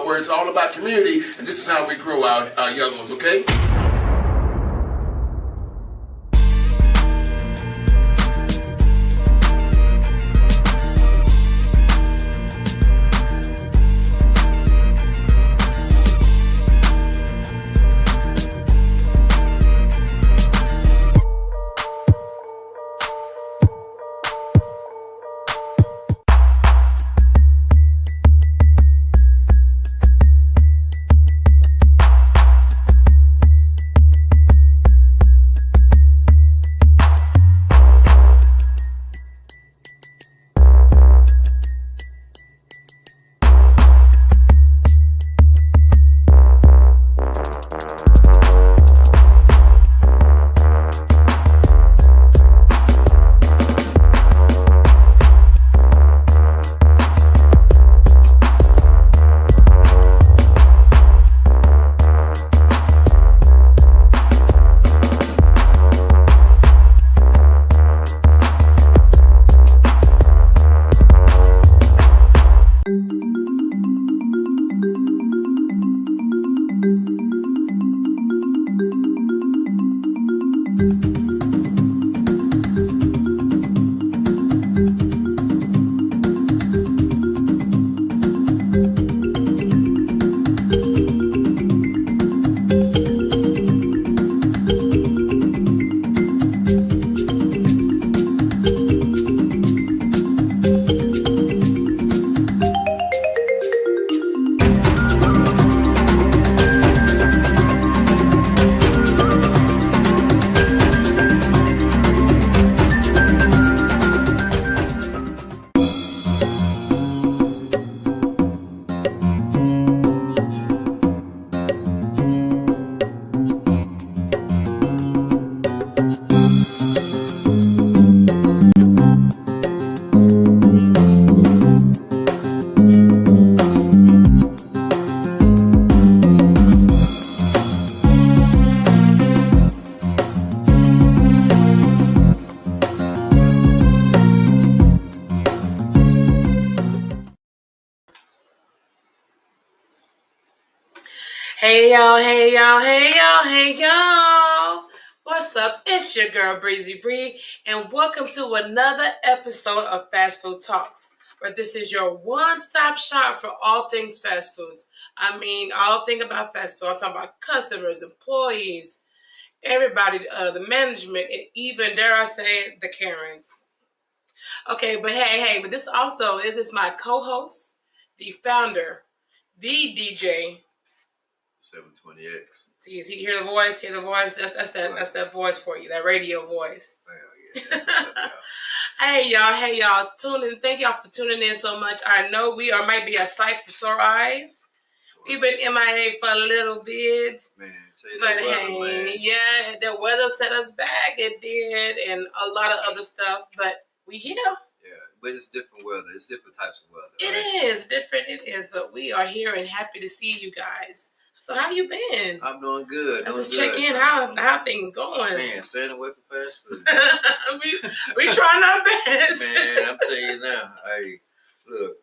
Where it's all about community, and this is how we grow our young ones, okay? Hey y'all, hey y'all, hey y'all, hey y'all. What's up? It's your girl Breezy Bree, and welcome to another episode of Fast Food Talks, where this is your one-stop shop for all things fast foods. I mean, all things about fast food. I'm talking about customers, employees, everybody, the management, and even, dare I say, the Karens. Okay, but but this also is my co-host, the founder, the DJ, 720X. See, hear the voice, hear the voice. That's that voice for you, that radio voice. Hell yeah. Hey y'all, tune in. Thank y'all for tuning in so much. I know we might be a sight for sore eyes. We've been MIA for a little bit, man. But hey, yeah, the weather set us back. It did, and a lot of other stuff. But we here. Yeah, but it's different weather. It's different types of weather. It is different. It is, but we are here and happy to see you guys. So how you been? I'm doing good. Let's just check in. How things going? Man, staying away from fast food. we trying our best. Man, I'm telling you now. Hey, look,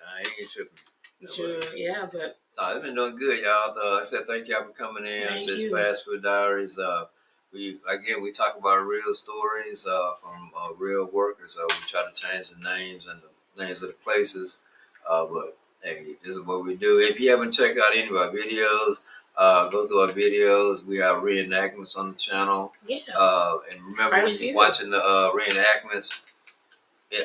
I ain't tripping. Sure, yeah, but So it's been doing good, y'all. I said thank y'all for coming in. Thank It's you. Fast Food Diaries. We talk about real stories from real workers. We try to change the names and the names of the places. But hey, this is what we do. If you haven't checked out any of our videos, go through our videos. We have reenactments on the channel. yeah, And remember, Quite a when few. you're watching the reenactments,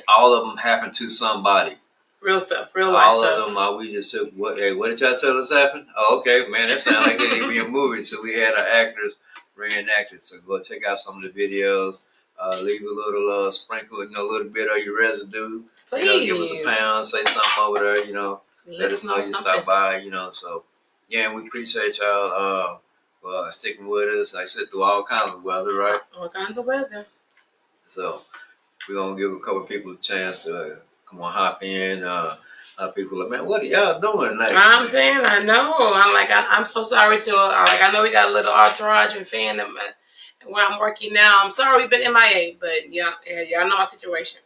all of them happen to somebody. real stuff, real life All stuff. of them, we just took, what did y'all tell us happened? Oh, okay, man, that sounds like it would be a movie. So we had our actors reenact it. So go check out some of the videos. Leave a little sprinkle, a little bit of your residue. Please. Give us a pound, say something over there, let us know you something. stop by, So, yeah, and we appreciate y'all sticking with us. I sit through all kinds of weather, right? All kinds of weather. So we're going to give a couple people a chance to come on, hop in. People are like, man, what are y'all doing? Like, I'm saying, I know. I'm so sorry to. I know we got a little entourage and fan where I'm working now. I'm sorry we've been MIA, but y'all know my situation.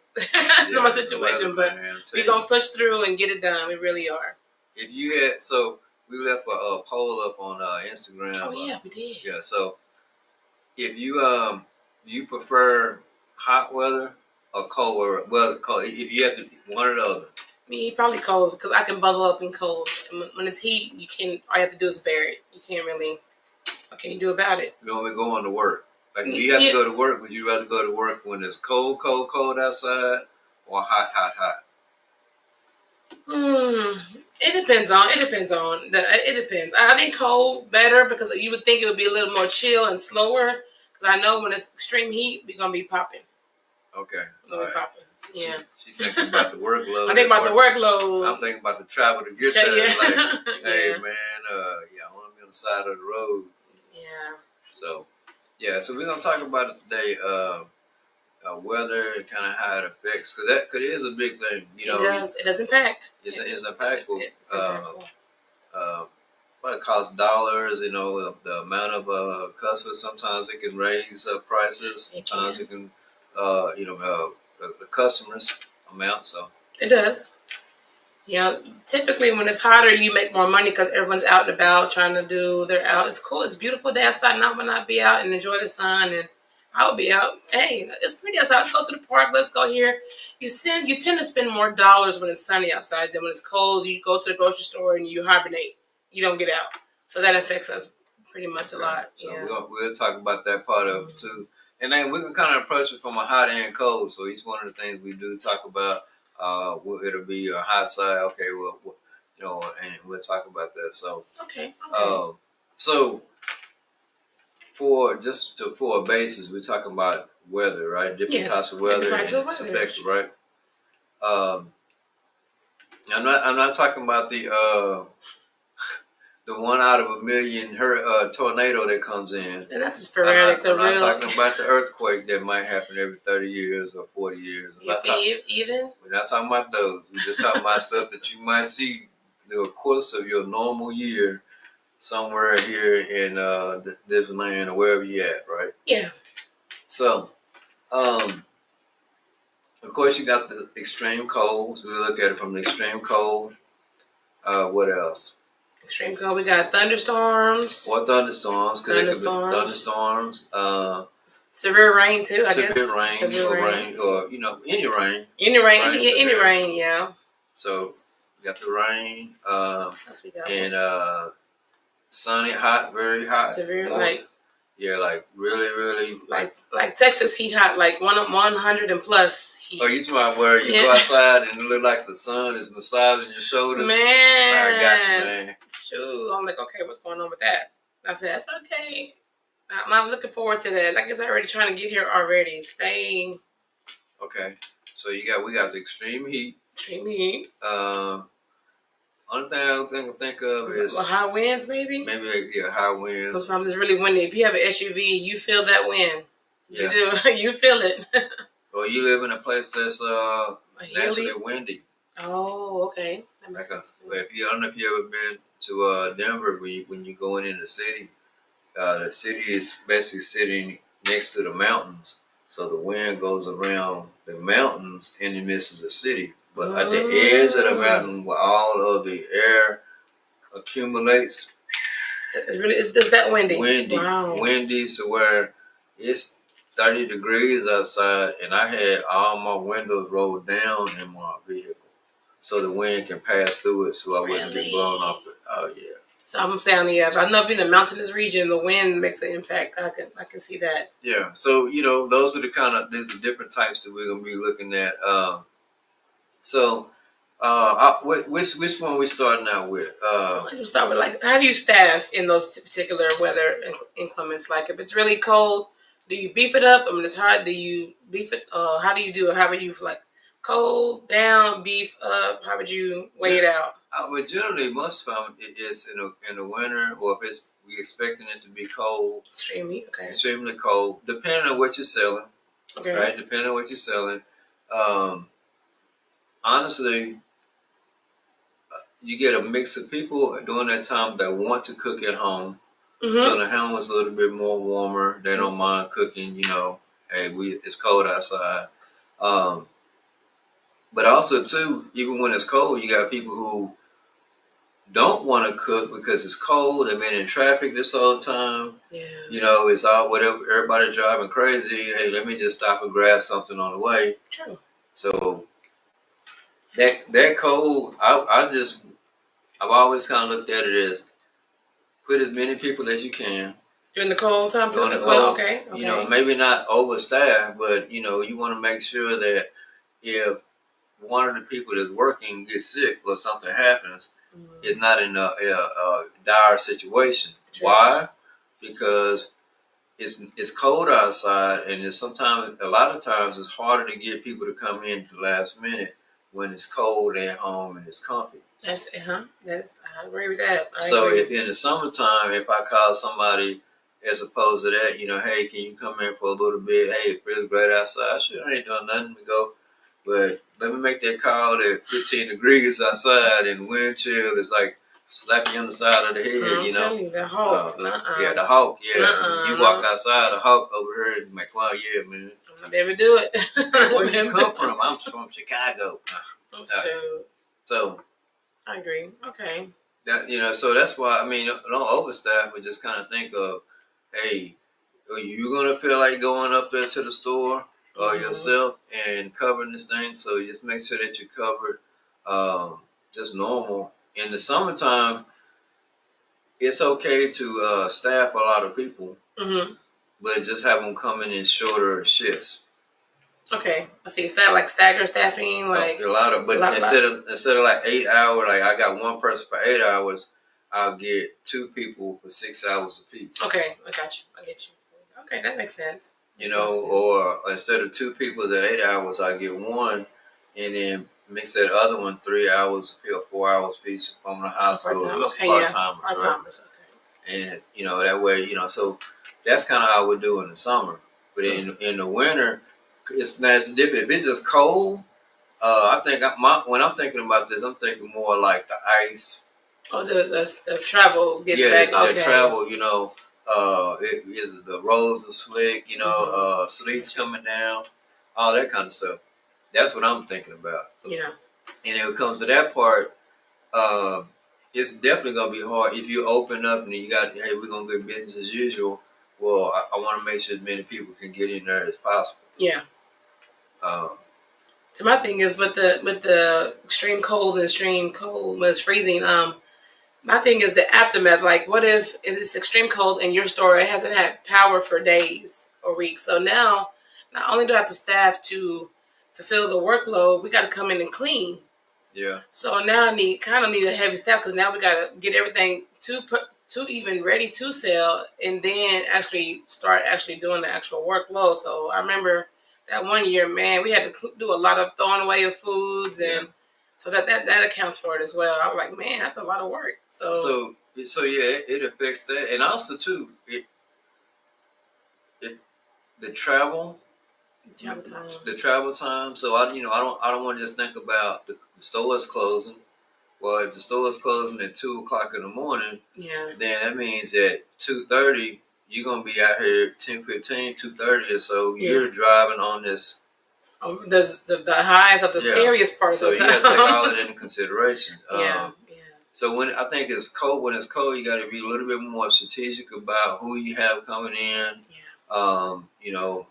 Know my situation, but we're gonna push through and get it done. We really are. If you had, so we left a poll up on Instagram. Oh yeah, we did. Yeah, so if you prefer hot weather or cold weather, cold. If you have to one or the other. Me, probably cold, because I can bubble up in cold. And when it's heat, all you have to do is bear it. You can't really. What can you do about it? You want me going to work? Like, if you have to go to work, would you rather go to work when it's cold outside, or hot? It depends on. It depends. I think cold better, because you would think it would be a little more chill and slower. Because I know when it's extreme heat, we're gonna be popping. Okay. We're gonna be popping. Yeah. She's thinking about the workload. I think about the workload. I'm thinking about the travel to get there. Yeah. Like, hey man, I want to be on the side of the road. Yeah. So, so we're gonna talk about it today. Weather and kind of how it affects, because it is a big thing. It does. It does impact. It's impactful. It's impactful. But it costs dollars. The amount of customers. Sometimes it can raise prices. Sometimes it can, the customers amount. So it does. Typically when it's hotter, you make more money because everyone's out and about trying to do. They're out. It's cool. It's a beautiful day outside, and I would not be out and enjoy the sun. And I would be out. Hey, it's pretty outside. Let's go to the park. Let's go here. You tend to spend more dollars when it's sunny outside than when it's cold. You go to the grocery store and you hibernate. You don't get out. So that affects us pretty much a lot. So we'll talk about that part of it too. And then we can kind of approach it from a hot and cold. So each one of the things we do talk about, it'll be a hot side. Okay, and we'll talk about that. So okay. So for a basis, we're talking about weather, right? Different types of weather. Effects, right? I'm not talking about the one out of a million tornado that comes in. And that's sporadic. I'm not talking about the earthquake that might happen every 30 years or 40 years. We're not talking about those. We're just talking about stuff that you might see the course of your normal year somewhere here in this land or wherever you're at, right? Yeah. So, of course, you got the extreme cold. So we look at it from the extreme cold. What else? Extreme cold. We got thunderstorms. Or thunderstorms. Thunderstorms. Severe rain too. Severe rain, or any rain. Any rain. Yeah. So we got the rain. That's we got. And sunny, hot, very hot. Severe, like really like Texas heat hot, like 100 and plus heat. Oh, you talking about where you go outside and it look like the sun is massaging your shoulders? Man, I got you, man. Shoot, I'm like, okay, what's going on with that? I said, that's okay. I'm looking forward to that. Like, it's already trying to get here already. Staying. Okay, so we got the extreme heat. Only thing I don't think of is high winds, maybe. High winds. Sometimes it's really windy. If you have an SUV, you feel that wind. Yeah. You do. You feel it. Or you live in a place that's naturally windy. Oh, okay. I don't know if you ever been to Denver. When you go in the city, the city is basically sitting next to the mountains, so the wind goes around the mountains in the midst of the city. But at the edge of the mountain where all of the air accumulates, it's that windy. Windy, so where it's 30 degrees outside, and I had all my windows rolled down in my vehicle, so the wind can pass through it, so I wouldn't get blown off. Oh yeah. So I'm saying, yeah, I know if you're in a mountainous region, the wind makes an impact. I can see that. Yeah. So those are there's the different types that we're gonna be looking at. Which one we starting out with? Let's start with how do you staff in those particular weather inclements? Like if it's really cold, do you beef it up? I mean, it's hard. Do you beef it? How do you do it? How would you cold down, beef up? How would you weigh it out? I would generally most found it's in the winter, or if we expecting it to be cold, extremely cold, depending on what you're selling. Okay. Right, depending on what you're selling. Honestly, you get a mix of people during that time that want to cook at home. Mm-hmm. So the home is a little bit more warmer. They don't mind cooking. Hey, it's cold outside. But also too, even when it's cold, you got people who don't want to cook because it's cold. They've been in traffic this whole time. Yeah. It's all whatever. Everybody driving crazy. Hey, let me just stop and grab something on the way. True. So that cold, I've always kind of looked at it as put as many people as you can. During the cold time too as well, okay. Maybe not overstaffed, but you want to make sure that if one of the people that's working gets sick or something happens, it's not in a dire situation. True. Why? Because it's cold outside, and a lot of times it's harder to get people to come in at the last minute when it's cold at home and it's comfy. I agree with that. If in the summertime, if I call somebody as opposed to that, hey, can you come in for a little bit? Hey, it feels great outside. Sure, I ain't doing nothing to go. But let me make that call at 15 degrees outside and wind chill is like slapping you on the side of the head, I'm telling you, the Hawk. Yeah, the Hawk, yeah. You walk outside, the Hawk over here and make one, yeah, man. I'll never do it. Where you come from? I'm from Chicago. So I agree. Okay. That so that's why don't overstaff, but just kind of think of, hey, are you gonna feel like going up there to the store or yourself and covering this thing? So just make sure that you're covered, just normal. In the summertime, it's okay to staff a lot of people, but just have them come in shorter shifts. Okay, I see. Is that like stagger staffing? Instead of like 8 hours, like I got one person for 8 hours, I'll get two people for 6 hours apiece. Okay, I got you. I get you. Okay, that makes sense. Or instead of two people at 8 hours, I get one, and then mix that other one 3 hours or 4 hours apiece from the hospital. Part-timers. Okay. And that way, so that's kind of how we do in the summer. But in the winter, it's different. If it's just cold, I think when I'm thinking about this, I'm thinking more like the ice. Oh, the travel getting back. Okay. The travel. It is the roads are slick. Sleet's coming down, all that kind of stuff. That's what I'm thinking about. Yeah. And when it comes to that part, it's definitely gonna be hard if you open up and hey, we're gonna get business as usual. Well, I want to make sure as many people can get in there as possible. Yeah. So my thing is with the extreme cold when it's freezing. My thing is the aftermath. Like, what if it's extreme cold in your store? It hasn't had power for days or weeks. So now, not only do I have to staff to fulfill the workload, we got to come in and clean. Yeah. So now I need a heavy staff because now we got to get everything to even ready to sell, and then start doing the actual workload. So I remember that one year, man, we had to do a lot of throwing away of foods, and so that accounts for it as well. I was like, man, that's a lot of work. So yeah, it affects that, and also too, the travel time. So I don't want to just think about the stores closing. Well, if the store is closing at 2:00 in the morning, then that means at 2:30 you're gonna be out here 10:15, 2:30 or so. Yeah. You're driving on this The highs of the scariest part So of the you time. got to take all of that into consideration. Yeah. So when I think it's cold, you got to be a little bit more strategic about who you have coming in. Yeah. You know,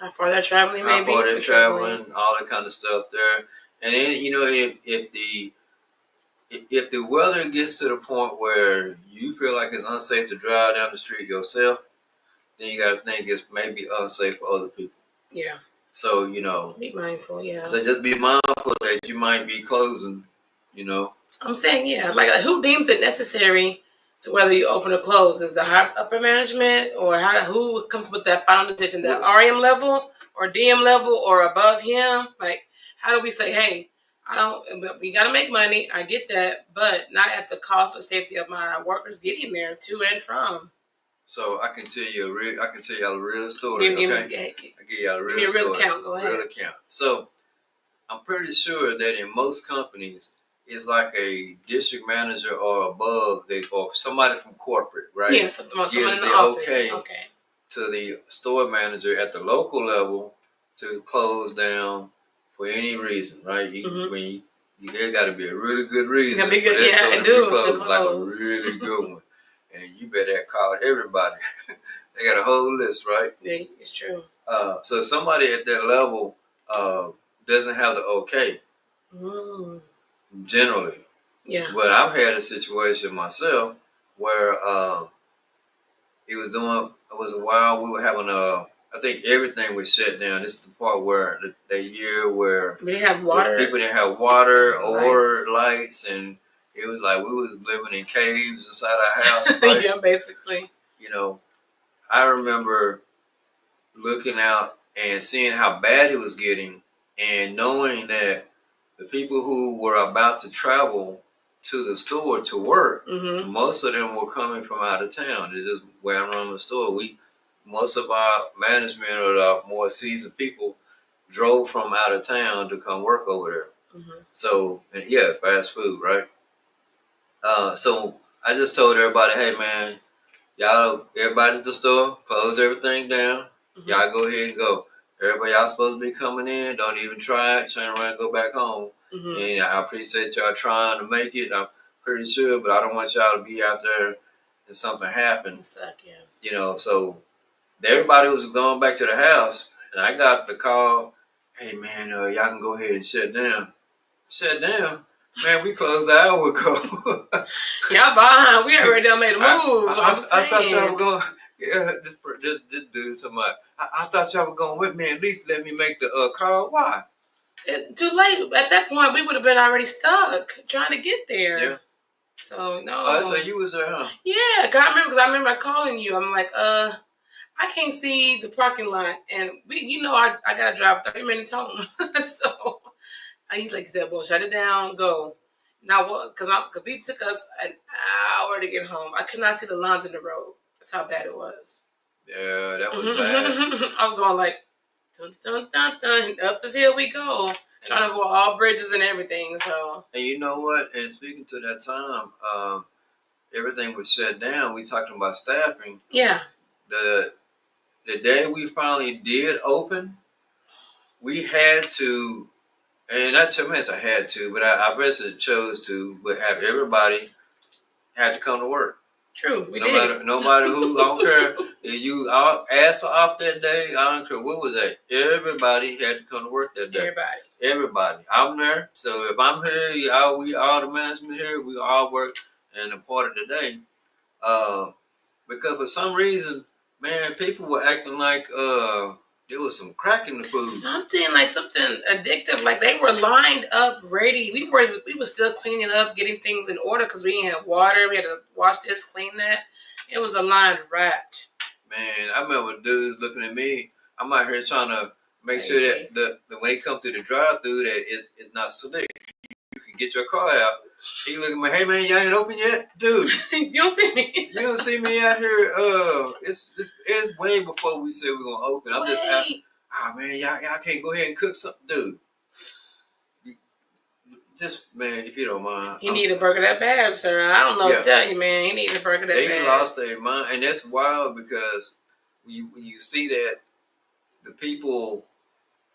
How far they're traveling, maybe. how far they're traveling, all that kind of stuff there. And then if the weather gets to the point where you feel like it's unsafe to drive down the street yourself, then you got to think it's maybe unsafe for other people. Yeah. So be mindful. Yeah. So just be mindful that you might be closing. I'm saying, yeah, like who deems it necessary to whether you open or close? Is the upper management, or who comes with that final decision? The RM level or DM level or above him? Like, how do we say, hey, we got to make money. I get that, but not at the cost of safety of my workers getting there to and from. So I can tell y'all a real story. I give y'all a real story. Account. Go ahead. Real account. So I'm pretty sure that in most companies, it's like a district manager or above, or somebody from corporate, right? Yeah, someone in the office. Okay. To the store manager at the local level to close down for any reason, right? There got to be a really good reason. Be good. Yeah, I do. To close. Like a really good one. And you better call everybody. They got a whole list, right? Yeah, it's true. So somebody at that level doesn't have the okay. Generally. Yeah. But I've had a situation myself where it was a while we were having I think everything was shut down. This is the part where the year where we didn't have water. People didn't have water or lights, and it was like we was living in caves inside our house. Right? Yeah, basically. I remember looking out and seeing how bad it was getting, and knowing that the people who were about to travel to the store to work, most of them were coming from out of town. It's just where I run the store. Most of our management or the more seasoned people drove from out of town to come work over there. So, and yeah, fast food, right? So I just told everybody, hey man, everybody at the store, close everything down. Y'all go ahead and go. Everybody y'all supposed to be coming in, don't even try it, turn around and go back home. And I appreciate y'all trying to make it. I'm pretty sure, but I don't want y'all to be out there and something happens. So everybody was going back to the house, and I got the call, hey man, y'all can go ahead and shut down. Shut down? Man, we closed an hour ago. Y'all behind. We already done made a move. I thought y'all were going. Yeah, this dude talking about. I thought y'all were going with me. At least let me make the call. Why? Too late. At that point, we would have been already stuck trying to get there. Yeah. So no. So you was there, huh? Yeah, because I remember calling you. I'm like, I can't see the parking lot, and I gotta drive 30 minutes home. So he's like, "Well, shut it down, go." Now what? Because we took us an hour to get home. I could not see the lines in the road. That's how bad it was. Yeah, that was bad. I was going like, dun, dun, dun, dun, up this hill we go, trying to avoid all bridges and everything. So. And you know what? And speaking to that time, everything was shut down. We talking about staffing. Yeah. The day we finally did open, we had to, and not 2 minutes I had to, but I basically chose to, but have everybody had to come to work. True, we did. No matter who, I don't care if you ass off that day, I don't care what was that. Everybody had to come to work that day. Everybody. I'm there. So if I'm here, we all the management here, we all work in a part of the day. Because for some reason, man, people were acting like there was some crack in the food. Something addictive. Like they were lined up, ready. We were still cleaning up, getting things in order because we didn't have water. We had to wash this, clean that. It was a line wrapped. Man, I remember dudes looking at me. I'm out here trying to make sure that when they come through the drive-through, that it's not slick. You can get your car out. He looking at me, hey man, y'all ain't open yet, dude. You don't see me. You don't see me out here. It's way before we said we're gonna open. I'm just out. Man, y'all can't go ahead and cook something, dude. Just man, if you don't mind, he need a burger that bad, sir. I don't know what to tell you, man. He need a burger that bad. They lost their mind, and that's wild because when you see that the people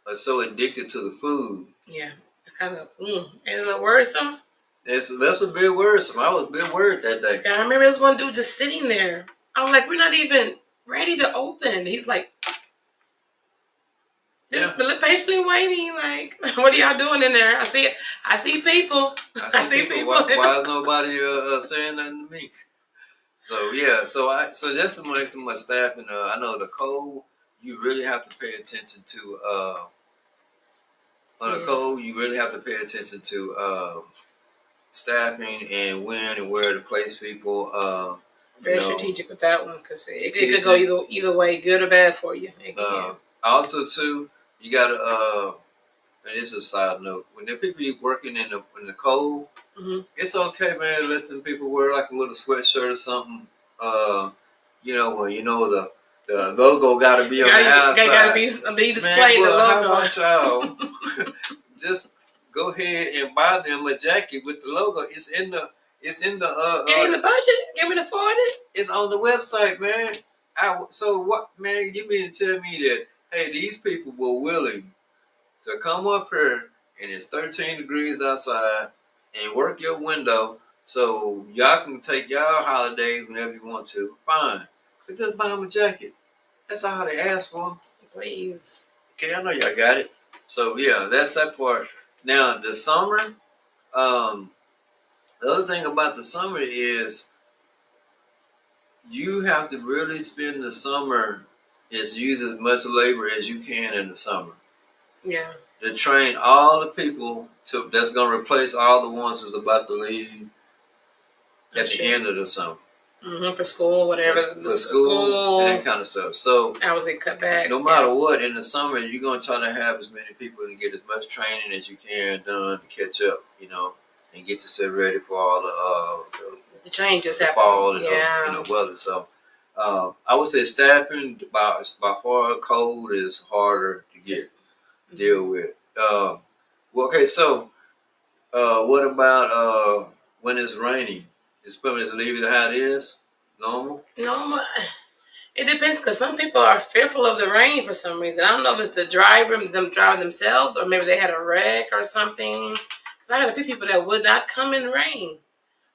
are so addicted to the food. Yeah, kind of. And a little worrisome. That's a bit worrisome. I was a bit worried that day. I remember this one dude just sitting there. I was like, we're not even ready to open. He's like, just patiently waiting. Like, what are y'all doing in there? I see people. I see people. Why is nobody saying nothing to me? So yeah, so that's too much staffing. I know the cold. You really have to pay attention to. On the cold, you really have to pay attention to staffing and when and where to place people. Very strategic with that one because it could go either way, good or bad for you. Also, too, you gotta. And this is a side note. When there people working in the cold, it's okay, man. To let them people wear like a little sweatshirt or something. The logo got to be on the outside. Got to be displayed. The logo. How about y'all? Just go ahead and buy them a jacket with the logo. It's in the. It ain't the budget. Can we afford it? It's on the website, man. So what, man? You mean to tell me that hey, these people were willing to come up here and it's 13 degrees outside and work your window so y'all can take y'all holidays whenever you want to? Fine. But just buy them a jacket. That's all they ask for. Please. Okay, I know y'all got it. So yeah, that's that part. Now the summer. The other thing about the summer is you have to really spend the summer is use as much labor as you can in the summer. Yeah. To train all the people that's going to replace all the ones that's about to leave at the end of the summer. For school, whatever. For school and that kind of stuff. So hours they cut back. No matter what, in the summer, you're going to try to have as many people to get as much training as you can done to catch up, and get yourself ready for all the changes happen. Fall and the weather. So I would say staffing by far cold is harder to deal with. Okay, so what about when it's raining? Just leave it how it is? Normal? Normal. It depends because some people are fearful of the rain for some reason. I don't know if it's them driving themselves or maybe they had a wreck or something. So I had a few people that would not come in the rain.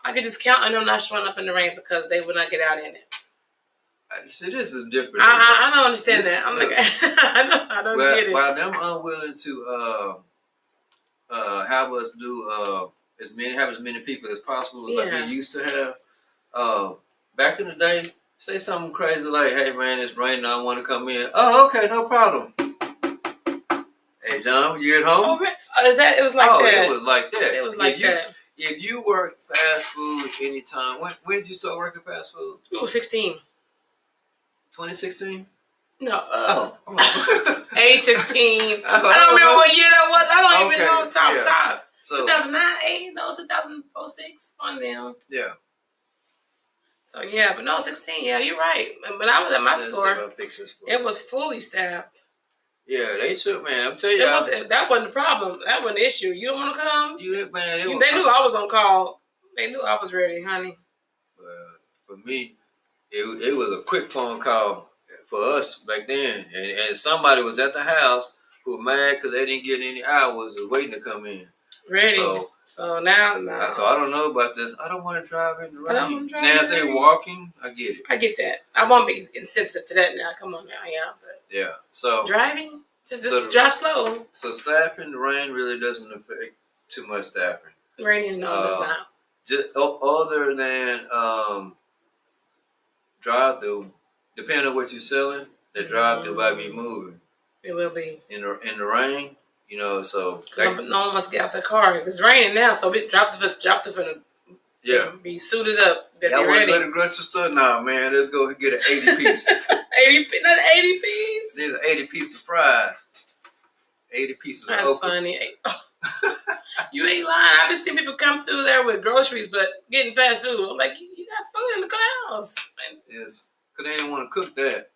I could just count on them not showing up in the rain because they would not get out in it. See, this is different. I don't understand that. I'm like, I don't get it. While them unwilling to have us do as many people as possible, like we used to have. Back in the day, say something crazy like, "Hey man, it's raining. I want to come in." Oh, okay, no problem. Hey John, you at home? Oh, it was like that. It was like that. It was like that. If you work fast food anytime, when did you start working fast food? 16. 2016? No. Age 16. I don't remember what year that was. I don't even know top. So, 2009, 2006, on down. Yeah. So yeah, but no, 16. Yeah, you're right. When I was at my store, it was fully staffed. Yeah, they should, man. I'm telling you, that wasn't the problem. That wasn't the issue. You don't want to come? They knew I was on call. They knew I was ready, honey. For me, it was a quick phone call for us back then, and somebody was at the house who were mad because they didn't get any hours of waiting to come in. Ready. So now. So I don't know about this. I don't want to drive in the rain. Now if they're walking, I get it. I get that. I won't be insensitive to that now. Come on now, yeah. So driving, just drive slow. So staffing, the rain really doesn't affect too much staffing. Raining, no, it's not. Just other than drive through, depending on what you're selling, the drive through might be moving. It will be in the rain. So no one wants to get out the car. It's raining now, so we dropped the be suited up. Be ready. Go to the grocery store now, man. Let's go get an 80 piece. 80 piece. There's an 80 piece of fries. 80 pieces. That's of funny. You ain't lying. I've been seeing people come through there with groceries, but getting fast food. I'm like, you got food in the house. Yes, because they didn't want to cook that.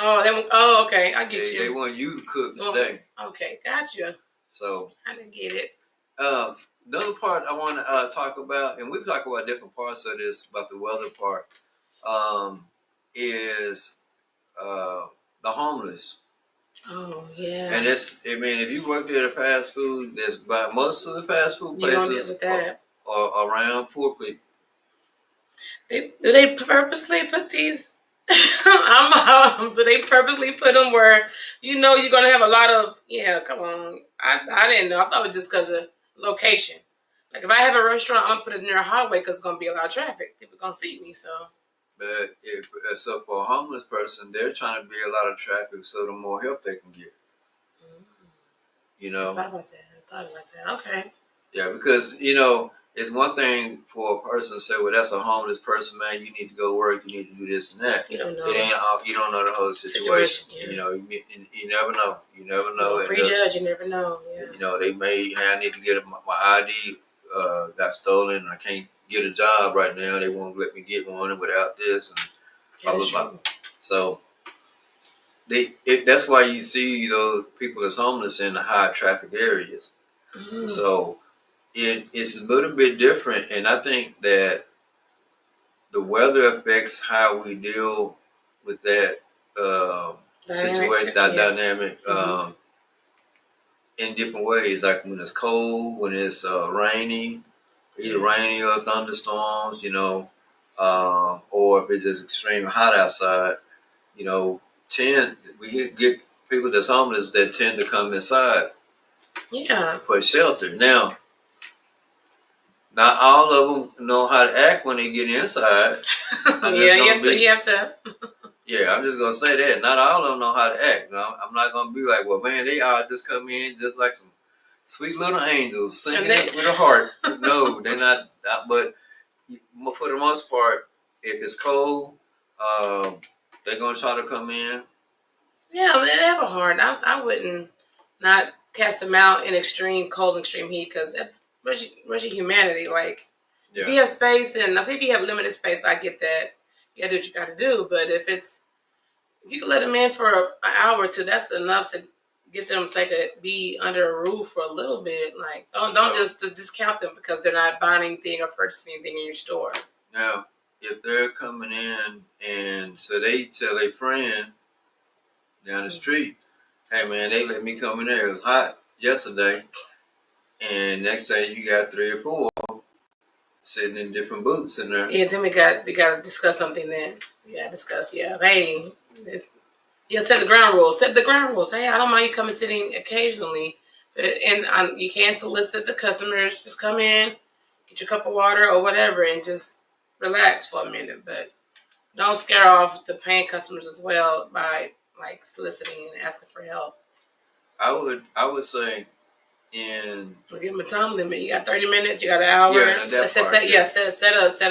Okay. I get you. They want you to cook today. Okay, gotcha. So I didn't get it. Another part I want to talk about, and we've talked about different parts of this, about the weather part, is the homeless. Oh yeah. And if you worked at a fast food, that's by most of the fast food You don't deal places with that. are around poor people. Do they purposely put these? Do they purposely put them where you know you're gonna have a lot of? Yeah, come on. I didn't know. I thought it was just because of location. Like if I have a restaurant, I'm gonna put it near a highway because it's gonna be a lot of traffic. People gonna see me. So. But so for a homeless person, they're trying to be a lot of traffic, so the more help they can get. You I know. thought about that. Okay. Yeah, because it's one thing for a person to say, "Well, that's a homeless person, man. You need to go work. You need to do this and that." You don't know. It ain't all. You don't know the whole situation. Yeah. You never know. You never know. Prejudge. You never know. Yeah. They may. Hey, I need to get my ID. Got stolen. I can't get a job right now. They won't let me get one without this and blah blah blah. So that's why you see those people that's homeless in the high traffic areas. Mm-hmm. So it's a little bit different, and I think that the weather affects how we deal with that situation, that dynamic in different ways. Like when it's cold, when it's rainy, either rainy or thunderstorms, or if it's just extreme hot outside, we get people that's homeless that tend to come inside for shelter. Now, not all of them know how to act when they get inside. You have to. Yeah, I'm just gonna say that. Not all of them know how to act. No, I'm not gonna be like, well, man, they all just come in just like some sweet little angels singing it with a heart. No, they're not. But for the most part, if it's cold, they're gonna try to come in. Yeah, I mean, they have a heart. I wouldn't not cast them out in extreme cold, extreme heat because rush your humanity. Like if you have space, and I say if you have limited space, I get that. You gotta do what you gotta do. But if you can let them in for an hour or two, that's enough to get them so they could be under a roof for a little bit. Like don't just discount them because they're not buying anything or purchasing anything in your store. Now, if they're coming in and so they tell a friend down the street, hey man, they let me come in there. It was hot yesterday, and next day you got 3 or 4 sitting in different booths in there. Yeah, then we got to discuss something. Then we got to discuss. Yeah, hey, set the ground rules. Set the ground rules. Hey, I don't mind you coming sitting occasionally, and you can't solicit the customers. Just come in, get your cup of water or whatever, and just relax for a minute. But don't scare off the paying customers as well by like soliciting and asking for help. I would say give them a time limit. You got 30 minutes. You got an hour. Set a.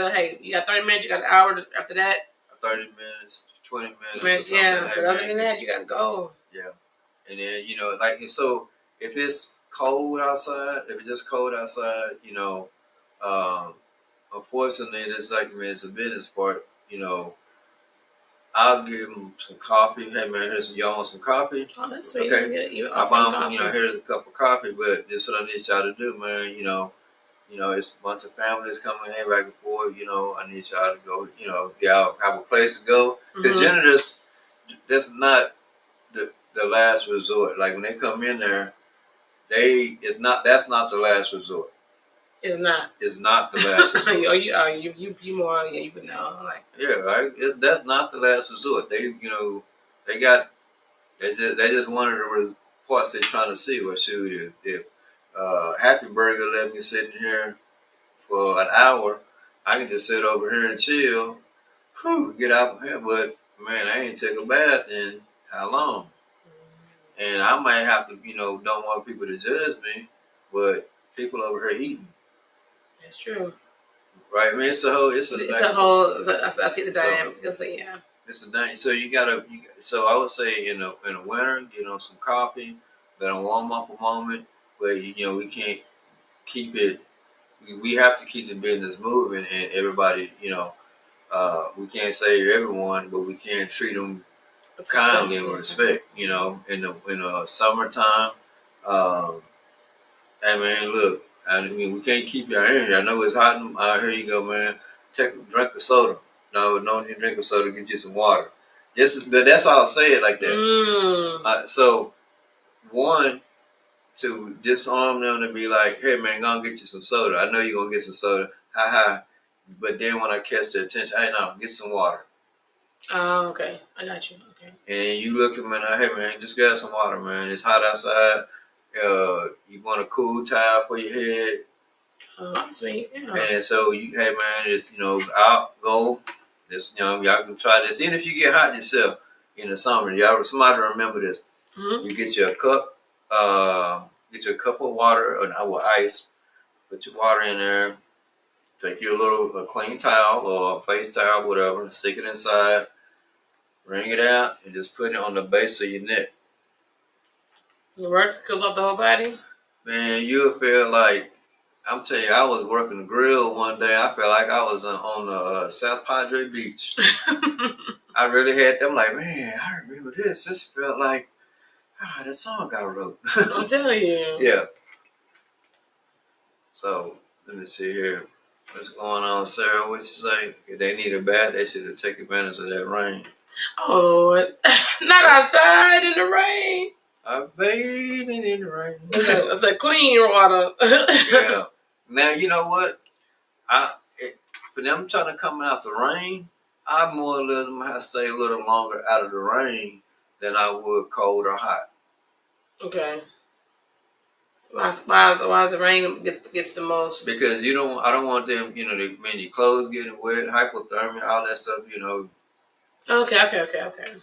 Hey, you got 30 minutes. You got an hour after that. 30 minutes, 20 minutes. Yeah, but other than that, you got to go. Yeah, and then so if it's cold outside, if it's just cold outside, unfortunately, it's like it's a business part. I'll give them some coffee. Hey man, y'all want some coffee? Oh, that's sweet. Okay. I found here's a cup of coffee, but this is what I need y'all to do, man. It's a bunch of families coming in back and forth. I need y'all to go. Y'all have a place to go. Because generally, that's not the last resort. Like when they come in there, that's not the last resort. It's not. It's not the last resort. You more. Yeah, you would know. Like right. That's not the last resort. They just one of the parts they're trying to see. Well, shoot, if Happy Burger let me sit in here for an hour, I can just sit over here and chill. Get out from here, but man, I ain't take a bath in how long? And I might have to, don't want people to judge me, but people over here eating. That's true. Right, I mean, it's a whole. I see the dynamic. It's a dynamic. So you gotta. So I would say in the winter, some coffee, let them warm up a moment. But we can't keep it. We have to keep the business moving, and everybody. We can't save everyone, but we can treat them kindly and with respect. In the summertime. Hey man, look. I mean, we can't keep y'all in here. I know it's hot. Here you go, man. Drink a soda. No, don't you drink a soda. Get you some water. That's all I'll say it like that. Mm. So one, to disarm them to be like, hey man, go get you some soda. I know you're gonna get some soda. Ha ha. But then when I catch their attention, hey no, get some water. Oh, okay. I got you. Okay. And you look at them and hey man, just grab some water, man. It's hot outside. You want a cool towel for your head. Oh, sweet. Yeah. And so hey man, it's I'll go. This y'all can try this. Even if you get hot yourself in the summer, somebody remember this. Mm-hmm. You get your cup, get your cup of water or ice. Put your water in there. Take your a clean towel or a face towel, whatever. Stick it inside. Wring it out and just put it on the base of your neck. It works. Cools off the whole body. Man, you'll feel like, I'm telling you, I was working the grill one day. I felt like I was on the South Padre Beach. I really had them like, man, I remember this. This felt like, that song I wrote. I'm telling you. Yeah. So, let me see here. What's going on, Sarah? What you say? If they need a bath, they should have taken advantage of that rain. Oh, Lord. Not outside in the rain. I'm bathing in the rain. It's like clean water. Yeah. Now, you know what? For them trying to come out the rain, I more or less might stay a little longer out of the rain than I would cold or hot. Okay. Why the rain gets the most? Because I don't want them, your clothes getting wet, hypothermia, all that stuff, Okay.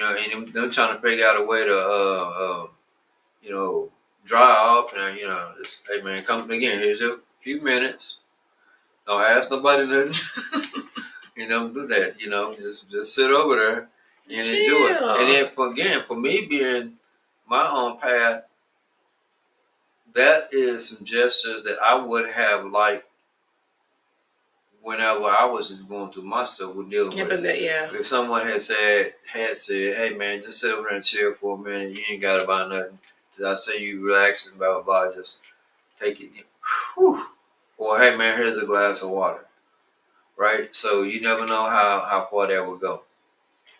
And them trying to figure out a way to, dry off. And, just, hey man, come again, here's a few minutes. Don't ask nobody nothing. Do that, just sit over there and enjoy it. And then for me being my own path, that is some gestures that I would have liked whenever I was going through my stuff with dealing with it. If someone had said, hey man, just sit over there and chill for a minute, you ain't gotta buy nothing. I say you relax and blah blah blah, just take it. Whew. Or hey man, here's a glass of water. Right? So you never know how far that would go.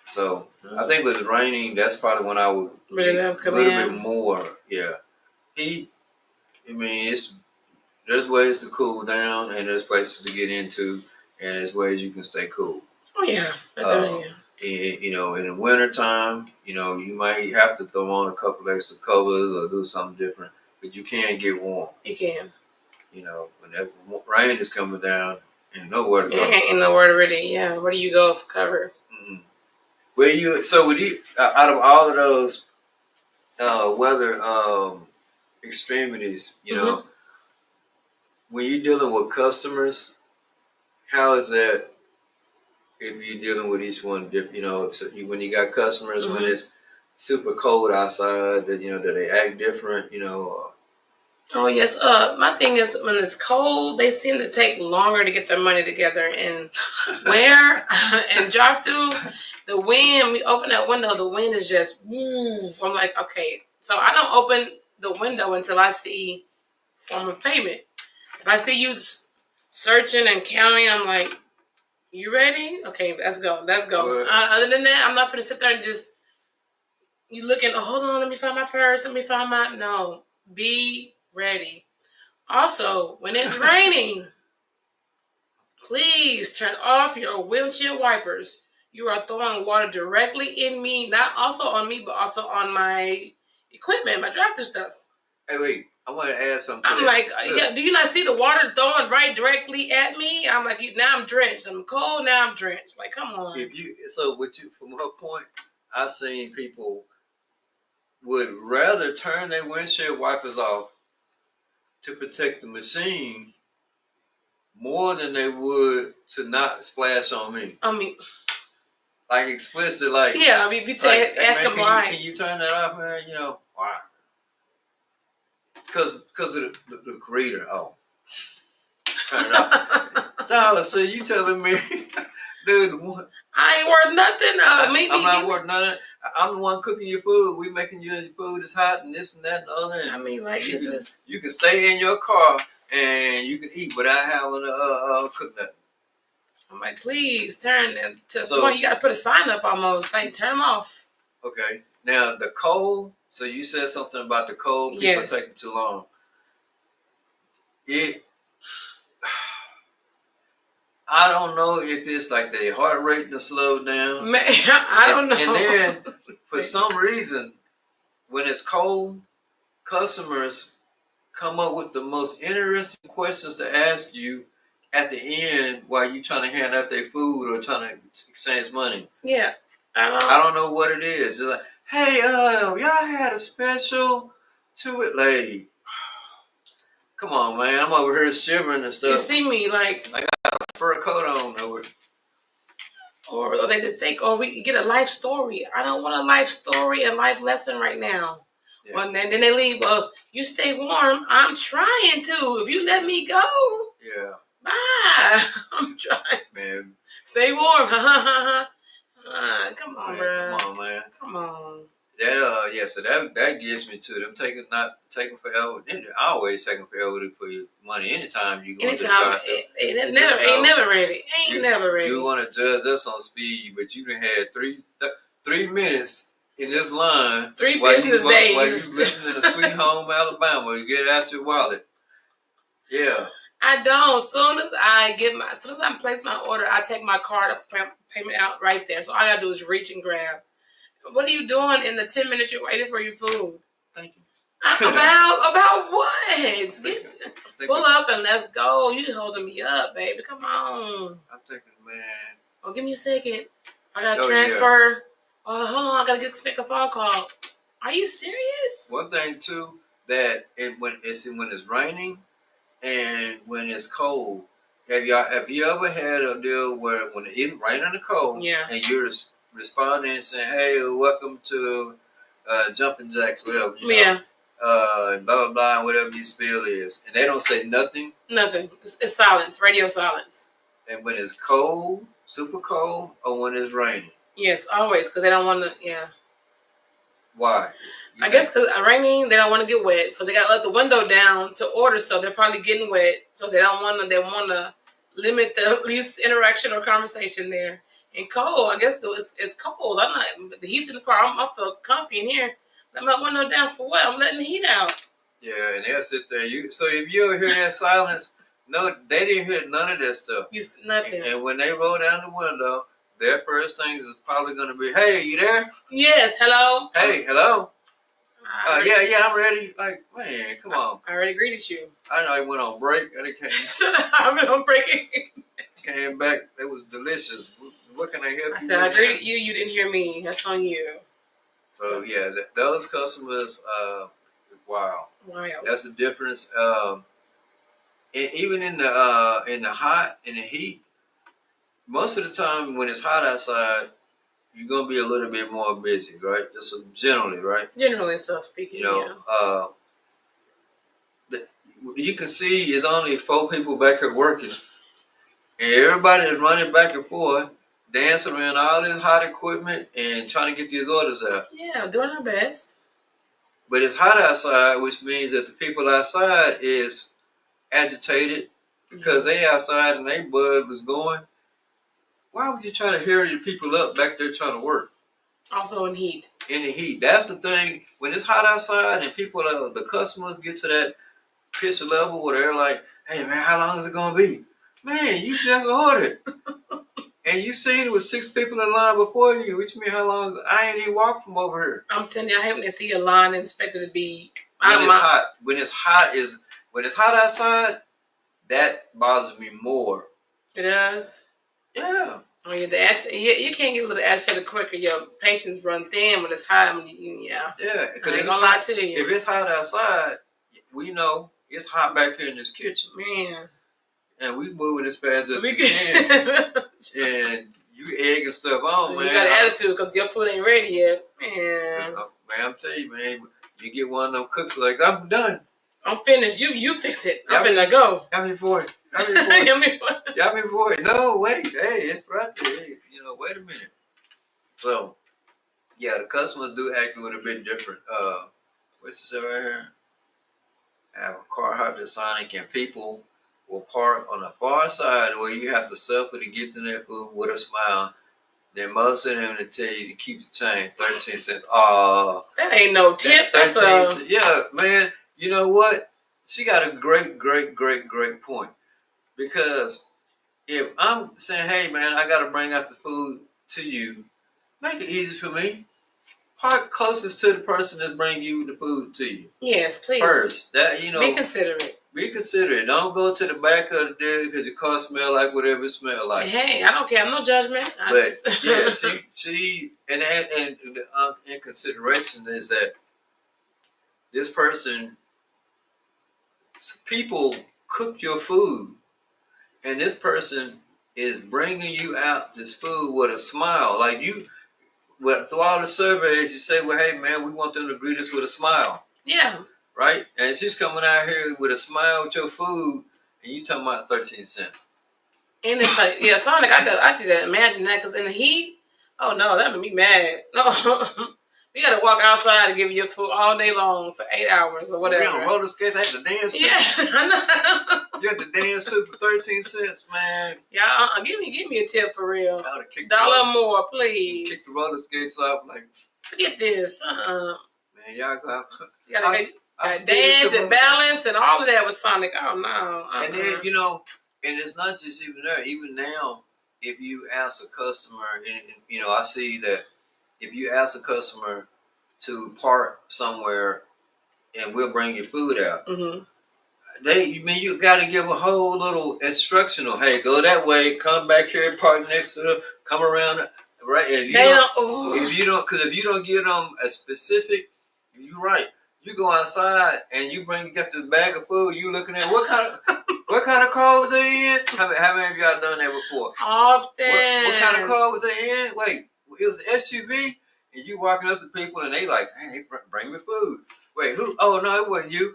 So I think with raining, that's probably when I would really a little bit more. Yeah. Heat, there's ways to cool down and there's places to get into and there's ways you can stay cool. Oh yeah. In the winter time, you might have to throw on a couple extra covers or do something different, but you can get warm. You can. When that rain is coming down, ain't nowhere to go. Ain't nowhere to really, where do you go for cover? Mm-hmm. Would you, out of all of those weather extremities, mm-hmm. when you're dealing with customers, how is that if you're dealing with each one different? When you got customers, mm-hmm. when it's super cold outside, do they act different, Oh, yes. My thing is when it's cold, they seem to take longer to get their money together and and drive through the wind. We open that window, the wind is just, woo. I'm like, okay. So I don't open the window until I see form of payment. If I see you searching and counting, I'm like, you ready? Okay, let's go. Other than that, I'm not going to sit there and just, you looking, hold on, let me find my purse. No, be ready. Also, when it's raining, please turn off your windshield wipers. You are throwing water directly in me, not also on me, but also on my equipment, my tractor stuff. Hey, wait, I want to add something. I'm like, do you not see the water throwing right directly at me? I'm like, now I'm drenched. I'm cold, now I'm drenched. Like, come on. From her point, I've seen people would rather turn their windshield wipers off to protect the machine more than they would to not splash on me. Like explicit, like if you ask them why. Can you turn that off, man? Why? Because of the creator. Oh, turn it off. No, so you telling me, dude? What? I ain't worth nothing. I'm not worth nothing. I'm the one cooking your food. We making your food is hot and this and that and the other. You can stay in your car and you can eat without having to cook nothing. I'm like, please turn. And to the So- point, you got to put a sign up almost. Like, turn them off. Okay. Now the cold. So you said something about the cold. People Yes. taking too long. I don't know if it's like their heart rate to slow down. Man, I don't know. And then for some reason, when it's cold, customers come up with the most interesting questions to ask you at the end while you trying to hand out their food or trying to exchange money. Yeah. I don't know what it is. It's like, hey, y'all had a special to it, lady. Come on, man. I'm over here shivering and stuff. You see me like, I got a fur coat on over. or they just take, or we get a life story. I don't want a life story and life lesson right now. Yeah. Well, then they leave. You stay warm. I'm trying to. If you let me go, Yeah. bye. I'm trying. Man. Stay warm. Come on, Man, bro. come on, man. Come on. That so that gets me to them not taking forever. I always taking forever to put your money anytime you go to the Anytime, doctor. ain't never ready. Ain't never ready. You want to judge us on speed, but you done had 3 minutes in this line. 3 while business While you days. listening to Sweet Home Alabama, you get out your wallet. Yeah. I don't. As soon as I place my order, I take my card payment out right there. So all I gotta do is reach and grab. What are you doing in the 10 minutes you're waiting for your food? Thank you. About what? Pull I'm up and let's go. You holding me up, baby. Come on. thinking, man. Oh, give me a second. I gotta Oh, transfer. Oh, hold on. I gotta make a phone call. Are you serious? One thing too that when it's raining and when it's cold. Have you ever had a deal where when it's raining or cold, Yeah. and you're responding and saying, "Hey, welcome to Jumping Jacks," whatever, Yeah. blah blah blah, whatever your spiel is, and they don't say nothing. Nothing. It's silence. Radio silence. And when it's cold, super cold, or when it's raining, Yes, always, because they don't want to. Yeah. why? I guess because raining, they don't want to get wet, so they got to let the window down to order. So they're probably getting wet, so they don't want to. They want to limit the least interaction or conversation there. And cold, I guess it's cold. I'm not. The heat's in the car. I feel comfy in here. Let my window down for what? I'm letting the heat out. Yeah, and they'll sit there. So if you ever hear that silence, no, they didn't hear none of that stuff. Nothing. And when they roll down the window, their first things is probably going to be, "Hey, you there? Yes. Hello. Hey, hello. Yeah. I'm ready." Like, man, come on. I already greeted you. I know I went on break and it Shut up. I've been on breaking. came back. It was delicious. What can I help you? I said with? I greeted you. You didn't hear me. That's on you. So yeah, those customers, wow, that's the difference. Even in the hot and the heat, most of the time when it's hot outside, you're gonna be a little bit more busy, right? Just generally, right? Generally, so speaking, You can see it's only 4 people back here working, and everybody is running back and forth, dancing around all this hot equipment and trying to get these orders out. Yeah, doing our best. But it's hot outside, which means that the people outside is agitated because they outside and they blood was going. Why would you try to hurry the people up back there trying to work? Also in heat. In the heat. That's the thing. When it's hot outside and people, the customers get to that pitch level where they're like, "Hey man, how long is it gonna be?" Man, you just ordered. And you seen it with 6 people in line before you, which means how long? I ain't even walked from over here. I'm telling you, I hate when they see a line and expect it to be. When it's hot outside, that bothers me more. It does. Yeah. Oh yeah, you can't get a little agitated quicker. Your patience run thin when it's hot. Yeah. Yeah. I ain't gonna lie to you. If it's hot outside, we know it's hot back here in this kitchen. Man. And we moving as fast as we can. And you egging stuff on, man. You got an attitude because your food ain't ready yet. Man. Man, I'm telling you, man, you get one of them cooks like, "I'm done. I'm finished. You fix it. I'm finna go. Have me for it. Have me for it. No, wait. Hey, it's right there. Hey, wait a minute. So, yeah, the customers do act a little bit different. What's this right here? I have a Carhartt, Sonic, and people will park on the far side where you have to suffer to get to that food with a smile. Then most of them to tell you to keep the change, 13 cents. Oh, that ain't no tip. That's 13 cents. Yeah, man. You know what? She got a great point. Because if I'm saying, hey, man, I got to bring out the food to you, make it easy for me. Park closest to the person that's bringing you the food to you. Yes, please. First, that be considerate. Be considerate. Don't go to the back of the day because your car smell like whatever it smell like. Hey, I don't care. I'm no judgment. But yeah, she and in consideration is that this person, people cook your food, and this person is bringing you out this food with a smile. Like you, well, through all the surveys, you say, well, hey, man, we want them to greet us with a smile. Yeah. Right? And she's coming out here with a smile with your food, and you talking about 13 cents. And it's like, yeah, Sonic, I could imagine that, because in the heat, oh no, that made me mad. No. We got to walk outside to give you food all day long for 8 hours or whatever. You on roller skates, I had to dance. Yeah, I know. You had to dance too for 13 cents, man. Yeah, give me a tip for real. $1 more, please. Kick the roller skates off, like, forget this. Man, y'all got. You gotta dance and balance and all of that with Sonic. Oh no. And then and it's not just even there. Even now, if you ask a customer, and I see that if you ask a customer to park somewhere, and we'll bring your food out. Mm-hmm. You got to give a whole little instructional. Hey, go that way. Come back here. Park next to the. Come around. Right. If you don't give them a specific, you're right. You go outside and you get this bag of food. You looking at what kind of car was they in? How many of y'all done that before? Often. What kind of car was they in? Wait, it was an SUV, and you walking up to people and they like, hey, they bring me food. Wait, who? Oh no, it wasn't you.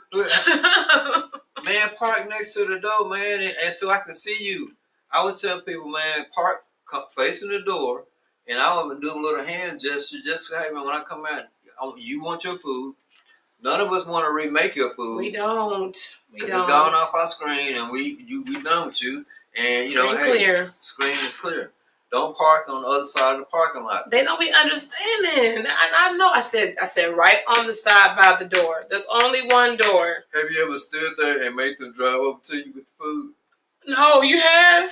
Man, park next to the door, man, and so I can see you. I would tell people, man, park facing the door, and I would do a little hand gesture, just hey, man, when I come out, you want your food. None of us want to remake your food. We don't. It's gone off our screen, and we done with you. And clear. Screen is clear. Don't park on the other side of the parking lot. They don't be understanding. I know. I said right on the side by the door. There's only one door. Have you ever stood there and made them drive up to you with the food? No, you have.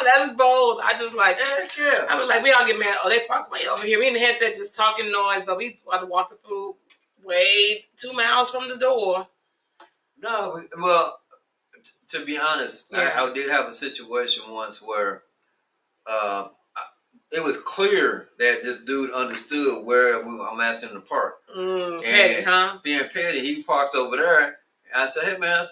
That's bold. I just like. Heck yeah. I was like, we all get mad. Oh, they park way over here. We in the headset just talking noise, but we want to walk the food way 2 miles from the door. No, well, to be honest, yeah. I did have a situation once where it was clear that this dude understood where I'm asking him to park. Petty, huh? Being petty, he parked over there. And I said, hey, man,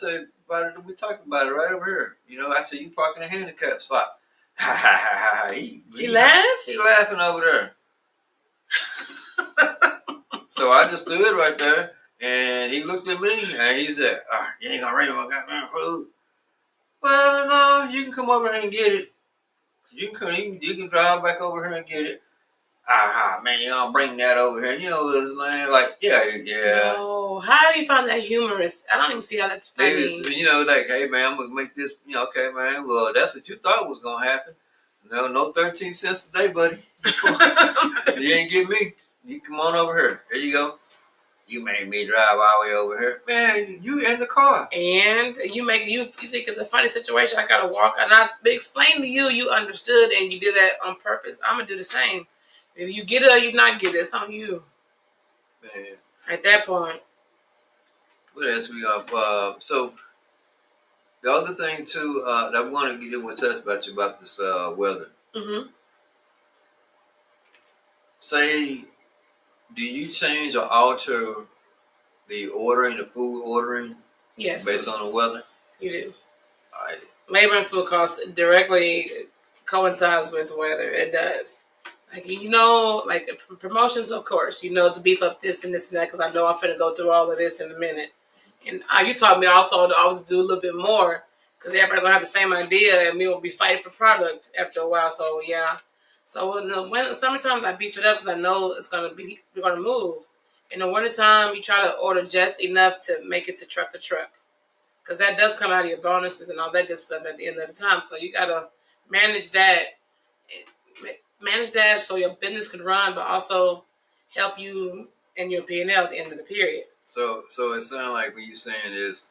we talked about it right over here. I said, you park in a handicap spot. Ha, ha, ha, ha. He laughed? He's laughing over there. So I just stood right there, and he looked at me, and he said, you ain't gonna bring my goddamn food. Well, no, you can come over here and get it. You can drive back over here and get it. Man, you gonna bring that over here? This man, like, yeah. No, how do you find that humorous? I don't even see how that's funny. Maybe, like, hey, man, I'm gonna make this. Okay, man. Well, that's what you thought was gonna happen. No 13 cents today, buddy. You ain't get me. You come on over here. There you go. You made me drive all the way over here. Man, you in the car. And you think it's a funny situation. I gotta walk, and I explained to you, you understood, and you did that on purpose. I'm gonna do the same. If you get it or you not get it, it's on you. Man. At that point. What else we got? So the other thing too that I want to get with touch about this weather. Mm-hmm. Say, do you change or alter the food ordering? Yes. Based on the weather? You do. All right. Labor and food costs directly coincides with the weather. It does. Like, promotions, of course, to beef up this and this and that, because I know I'm finna go through all of this in a minute. And you taught me also to always do a little bit more, because everybody gonna have the same idea, and we will be fighting for product after a while. So yeah. So when sometimes I beef it up because I know we're gonna move. In the wintertime, you try to order just enough to make it to truck to truck. because that does come out of your bonuses and all that good stuff at the end of the time. So you gotta manage that, so your business can run, but also help you in your P&L at the end of the period. So it sounds like what you're saying is,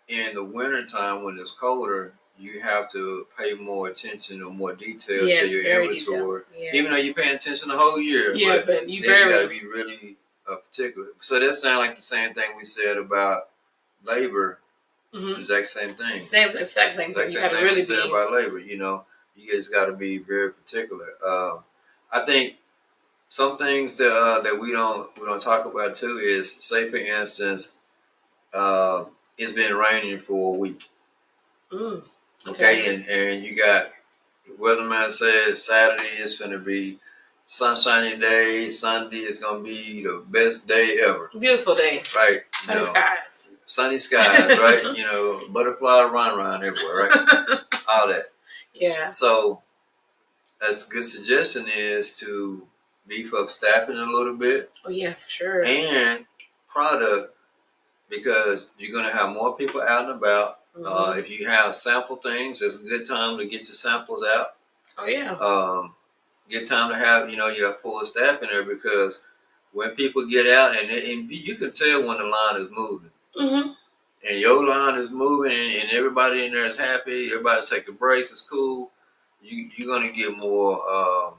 in the wintertime when it's colder, you have to pay more attention or more detail to your inventory. Yes. Even though you're paying attention the whole year. Yeah, but you got to be really particular. So that sounds like the same thing we said about labor. Mm-hmm. Exact same thing. Exact same thing. You got to really said about labor. You know, you just got to be very particular. I think some things that we don't talk about too is, say for instance, it's been raining for a week. Okay, and you got weatherman says Saturday is going to be sunshiny day. Sunday is going to be the best day ever. Beautiful day. Right. Sunny skies. Sunny skies, right? You know, butterfly run around everywhere, right? All that. Yeah. So, a good suggestion is to beef up staffing a little bit. Oh yeah, for sure. And product, because you're going to have more people out and about. Mm-hmm. If you have sample things, it's a good time to get your samples out. Oh yeah. Good time to have your full staff in there, because when people get out and you can tell when the line is moving. Mm-hmm. And your line is moving and everybody in there is happy. Everybody's taking breaks. It's cool. You're going to get more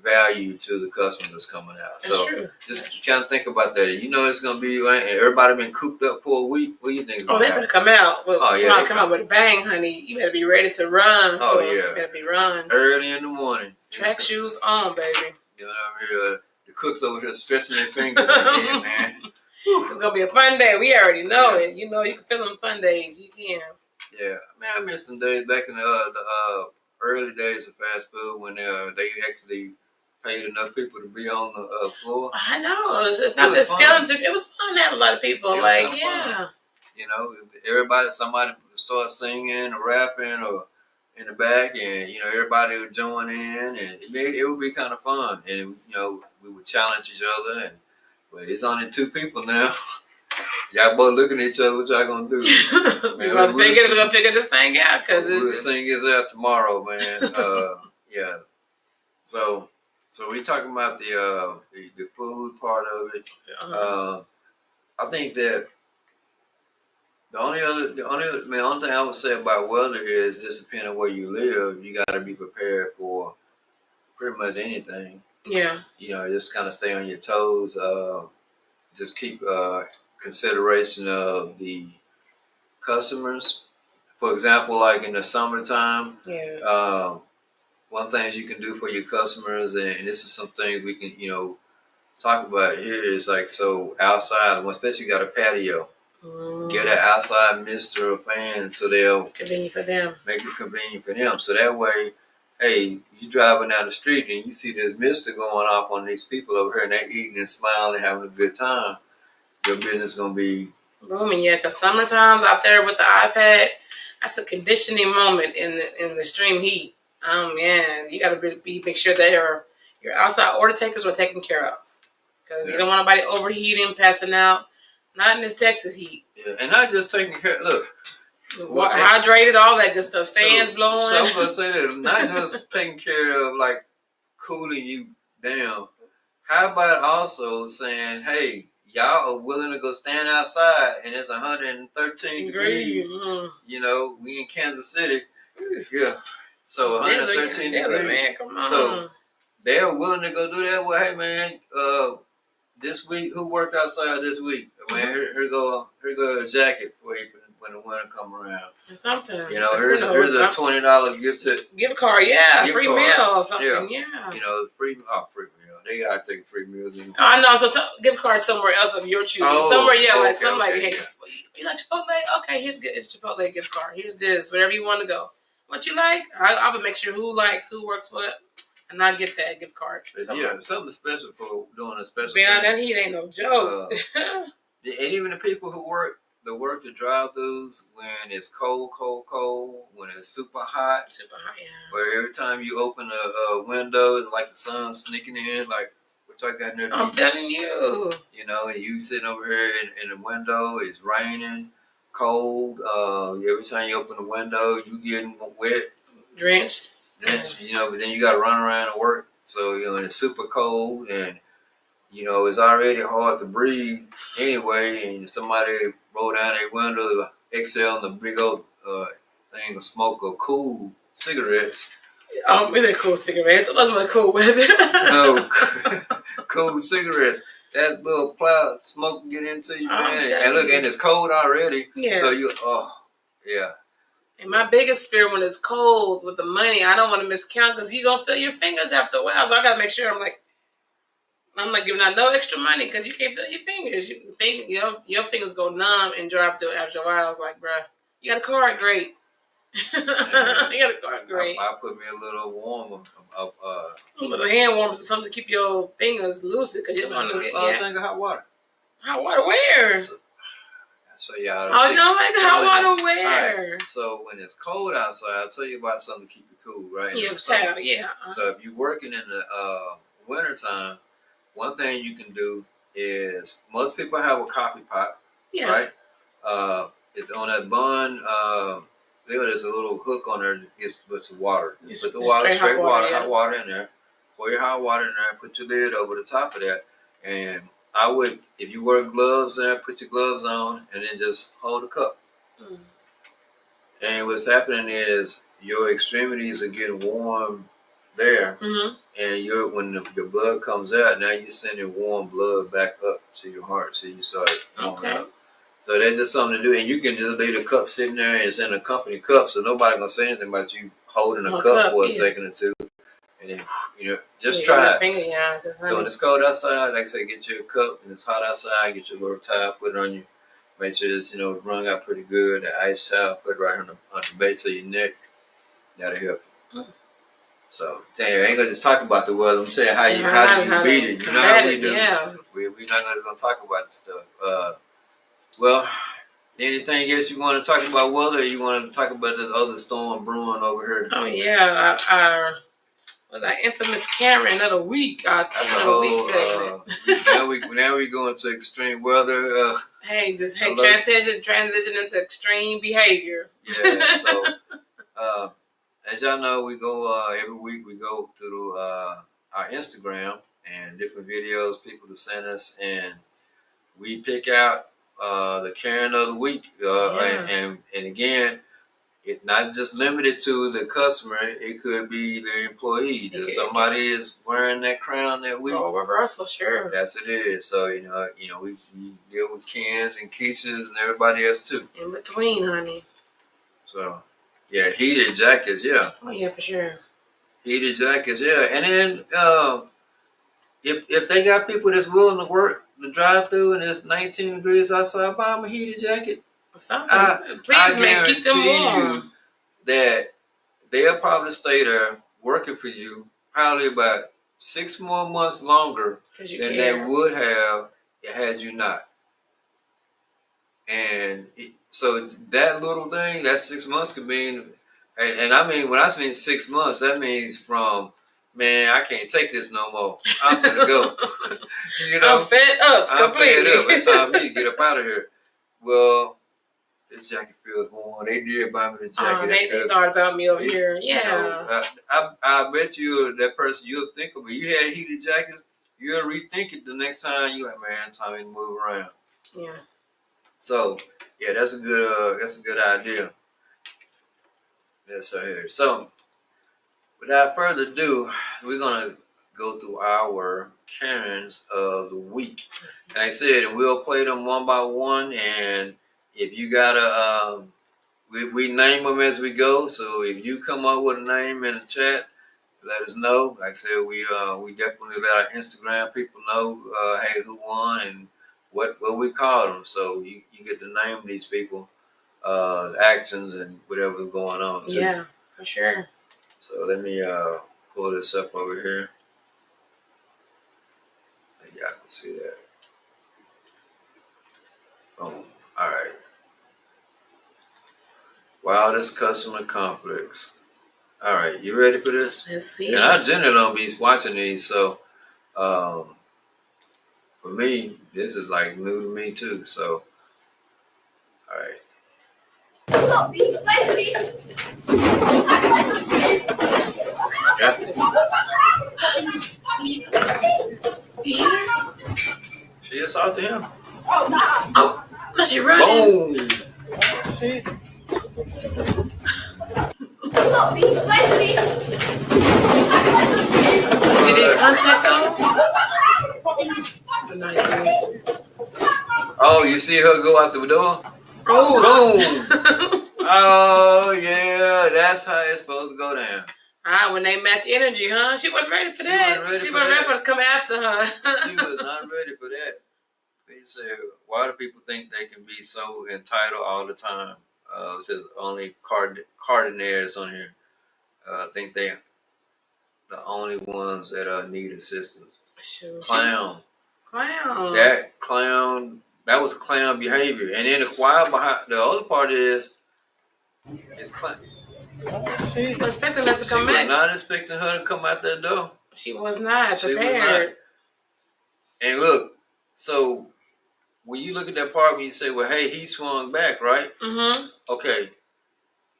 value to the customer that's coming out. That's so true. Just kind of think about that. You know it's going to be right, and everybody been cooped up for a week. What do you think? They're going to come out. Come out with a bang, honey. You better be ready to run. You better be run early in the morning. Track shoes on, baby. You know what I mean? The cooks over here stretching their fingers. Yeah, man. It's gonna be a fun day. We already know it. You know, you can feel them fun days. You can. Yeah, man. I miss some days back in the early days of fast food when they actually paid enough people to be on the floor. I know. It's not the skeleton. It was fun to have a lot of people. Fun. You know, somebody would start singing or rapping or in the back, and everybody would join in, and it would be kind of fun. And we would challenge each other, but it's only two people now. Y'all both looking at each other. What y'all gonna do? We're gonna figure this thing out, because we'll sing this out tomorrow, man. Yeah. So we talking about the food part of it. I think that the only thing I would say about weather is, just depending on where you live, you got to be prepared for pretty much anything. Yeah. Just kind of stay on your toes. Just keep consideration of the customers. For example, like in the summertime, one thing you can do for your customers, and this is something we can talk about here, is like, so outside, especially you got a patio. Get an outside mister or fan, so they'll convenient for them. Make it convenient for them. So that way, hey, you driving down the street and you see this mister going off on these people over here, and they're eating and smiling and having a good time. Your business gonna be booming. Yeah, because summertime's out there with the iPad, that's a conditioning moment in the extreme heat. Man, you got to make sure that your outside order takers are taken care of, because you don't want nobody overheating, passing out. Not in this Texas heat. Yeah, and not just taking care. Look, hydrated, all that good stuff. Fans blowing. So I'm gonna say that, not just taking care of, like, cooling you down. How about also saying, hey, y'all are willing to go stand outside and it's 113 degrees. Mm-hmm. We in Kansas City. Yeah. So 113 degrees. Man, come on. So they're willing to go do that. Well, hey, man, this week, who worked outside this week? Man, here go a jacket for you when the winter come around. Something. Here's a $20 gift card. Yeah, free meal or something. Yeah. Free meal. They gotta take free meals. I know. So gift card somewhere else of your choosing. Somewhere, hey, you like Chipotle? Okay, here's Chipotle gift card. Here's this, whatever you want to go. What you like? I would make sure who works what. And not get that gift card. Something special for doing a special thing. Beyond that heat ain't no joke. And even the people who work the drive-thrus when it's cold, when it's super hot. Yeah. Where every time you open a window, it's like the sun sneaking in, like, what y'all got in there? I'm telling you. And you sitting over here in the window, it's raining, cold. Every time you open the window, you getting wet, Drenched. you know. But then you got to run around and work. So and it's super cold, and it's already hard to breathe anyway. And somebody roll down their window, exhale the big old thing of smoke or cool cigarettes. Really cool cigarettes. Those were cool weather. No, cool cigarettes. That little cloud of smoke get into you, man. And look, and it's cold already. Yes. So yeah. And my biggest fear when it's cold with the money, I don't want to miscount because you don't feel your fingers after a while. So I gotta make sure I'm not giving out no extra money because you can't feel your fingers. Your fingers go numb and dry after a while. I was like, bruh, you got a card, great. You got a card, great. I put me a little warmer of a little hand warmers or something to keep your fingers lucid because you want to get think of hot water. Hot water where? So y'all. Oh, hot water where? Right. So when it's cold outside, I'll tell you about something to keep you cool, right? Yeah, So if you're working in the wintertime, one thing you can do is most people have a coffee pot, right? It's on that bun. There's a little hook on there that gets with the water. You put the water, straight water, hot water in there. Pour your hot water in there. Put your lid over the top of that. And I would, if you wear gloves there, put your gloves on, and then just hold the cup. Mm. And what's happening is your extremities are getting warm there, and when the blood comes out, now you're sending warm blood back up to your heart, so you start warming up. So that's just something to do, and you can just leave the cup sitting there, and it's in a company cup, so nobody gonna say anything about you holding a cup for a second or two, and then just try it. So when it's cold outside, like I say, get you a cup, and it's hot outside, get your little towel, put it on you. Make sure it's wrung out pretty good. The ice towel, put it right on the base of your neck. That'll help you. So, damn, I ain't gonna just talk about the weather. I'm telling you how do you beat it. You know how we do. Yeah. We're not gonna talk about the stuff. Well, anything else you want to talk about weather, or you want to talk about this other storm brewing over here? Oh yeah, our infamous Karen of the week. That's a whole week segment. now we go into extreme weather. Transition into extreme behavior. Yeah. So, as y'all know, we go every week. We go through our Instagram and different videos people to send us, and we pick out the Karen of the week. And again, it's not just limited to the customer. It could be the employee. If somebody is wearing that crown that week. Oh, reversal, sure. Yes, it is. So we deal with Kens and Keisha's and everybody else too. In between, honey. So. Yeah, heated jackets, yeah. Oh yeah, for sure. Heated jackets, yeah. And then if they got people that's willing to work the drive through and it's 19 degrees outside, buy them a heated jacket. Something. Please, man, keep them warm. You that they'll probably stay there working for you probably about 6 more months longer than they would have had you not. And so that little thing, that 6 months could mean, and I mean, when I mean 6 months, that means from, man, I can't take this no more. I'm gonna go. I'm fed up completely. I'm fed up. It's time for me to get up out of here. Well, this jacket feels warm. They did buy me this jacket. They thought about me over here. Yeah. So, I bet you that person, you'll think of it. You had heated jackets, you'll rethink it the next time. You're like, man, it's time to move around. Yeah. So, yeah, that's a good idea. That's right here. So, without further ado, we're gonna go through our Karens of the week. And I said, and we'll play them one by one. And if you gotta, we name them as we go. So if you come up with a name in the chat, let us know. Like I said, we definitely let our Instagram people know, hey, who won and what we call them. So you get to name these people, actions and whatever's going on too. Yeah, for sure. So let me pull this up over here. Y'all can see that. Boom. All right. Wildest customer complex. All right, you ready for this? Let's see. And I generally don't be watching these, so for me, this is like new to me too. So, all right, She assaulted him. Oh, no, she running. Boom. Did he contact though? Oh, you see her go out the door? Oh. Boom. Oh, yeah. That's how it's supposed to go down. Ah, when they match energy, huh? She wasn't ready for that. She wasn't ready for to come after her. She was not ready for that. They said, why do people think they can be so entitled all the time? It says only cardinaires on here think they the only ones that need assistance. Sure. Clown. Clown. That was clown behavior. And then the choir behind, the other part is clown. She was expecting her to come back. She was not expecting her to come out that door. She was not prepared. And look, so when you look at that part when you say, well, hey, he swung back, right? Mm-hmm. Okay.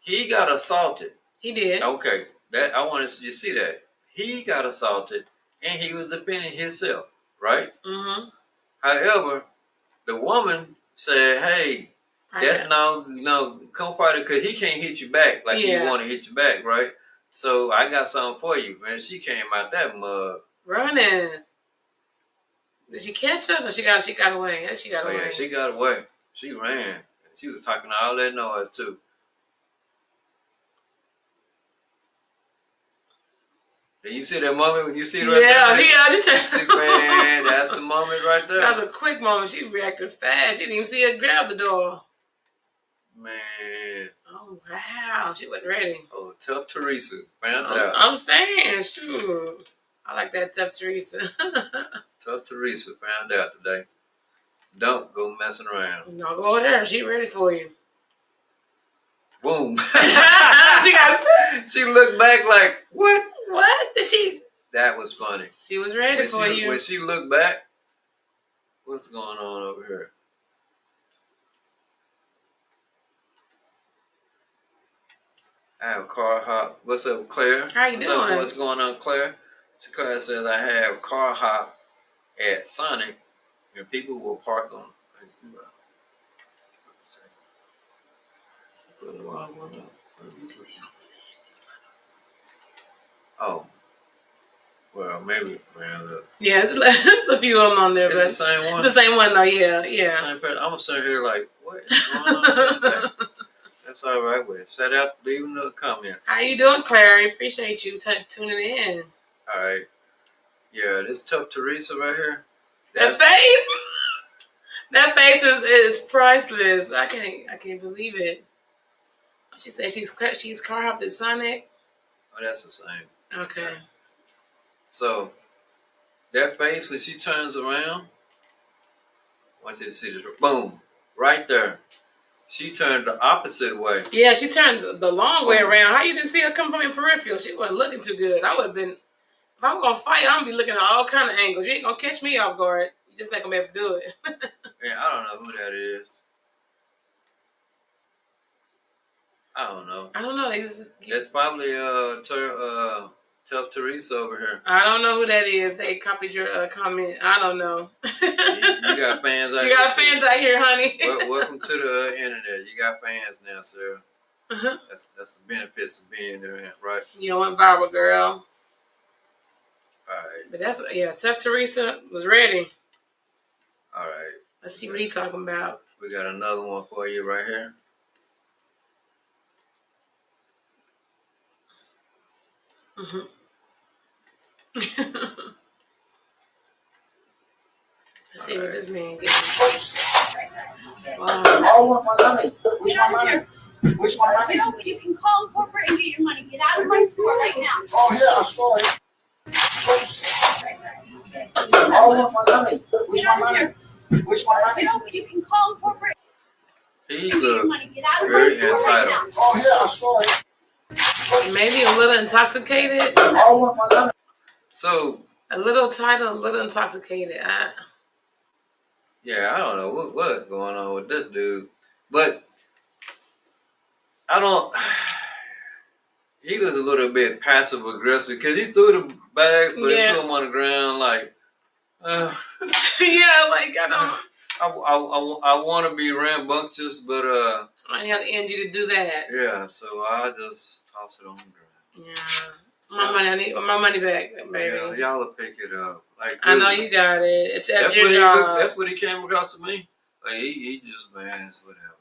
He got assaulted. He did. Okay. That I wanted you to see that. He got assaulted and he was defending himself, right? Mm-hmm. However, the woman said, hey, that's come fight it because he can't hit you back like you want to hit you back, right? So I got something for you. Man, she came out that mud. Running. Did she catch up or she got away? She got away. Yeah, she got away. She ran. She was talking all that noise too. And you see that moment? You see it right there? She ran. That's the moment right there. That was a quick moment. She reacted fast. She didn't even see her grab the door. Man. Oh, wow. She wasn't ready. Oh, tough Teresa. Found out. I'm saying, shoot. I like that tough Teresa. Tough Teresa found out today. Don't go messing around. No, go over there. She ready for you. Boom. She looked back like, what? What? Did she? That was funny. She was ready for you. When she looked back, what's going on over here? I have a car hop. What's up, Claire? How you doing? What's going on, Claire? So Claire says I have a car hop at Sonic, and people will park on. Oh, well, maybe. Man, look. Yeah, it's a few of them on there, but it's the same one. It's the same one though. Yeah. Same person. I'm gonna sit here like, what is going on? That's all right with it. Shout out, leaving the comments. How you doing, Claire? I appreciate you tuning in. All right. Yeah, this tough Teresa right here. That face is priceless. I can't believe it. She said she's car hopped at Sonic. Oh, that's the same. Okay. So that face when she turns around, I want you to see this. Boom, right there. She turned the opposite way. Yeah, she turned the long way around. How you didn't see her come from your peripheral? She wasn't looking too good. I would have been. If I'm gonna fight, I'm gonna be looking at all kind of angles. You ain't gonna catch me off guard. You just not gonna be able to do it. Yeah, I don't know who that is. I don't know. That's probably tough Teresa over here. I don't know who that is. They copied your comment. I don't know. You got fans out here. You got fans out here, honey. Welcome to the internet. You got fans now, Sarah. That's the benefits of being there, right? You went viral, girl. All right. But tough Teresa was ready. All right. Let's see what he's talking about. We got another one for you right here. Mm-hmm. Let's see what this man gets. Wow. Oh, my money. Which my money? Which my money? No, you can call corporate and get your money. Get out of my store right now. Oh, yeah, I saw it. Oh, my money. Which my money? Which my money? No, you can call corporate. He Get your looked money. Get out of my very store right now. entitled. Oh, yeah, I saw it. Maybe a little intoxicated. Oh, my money. So A little titled, a little intoxicated. yeah, I don't know what is going on with this dude, but I don't. He was a little bit passive aggressive because he threw the bag, but he threw him on the ground like. Yeah, like I don't. I want to be rambunctious, but I don't have the energy to do that. yeah. So I just toss it on the ground. Yeah. My money, I need my money back, baby. Yeah, y'all will pick it up. Like I know you got it. That's your what job. That's what he came across to me. Like he just it's whatever.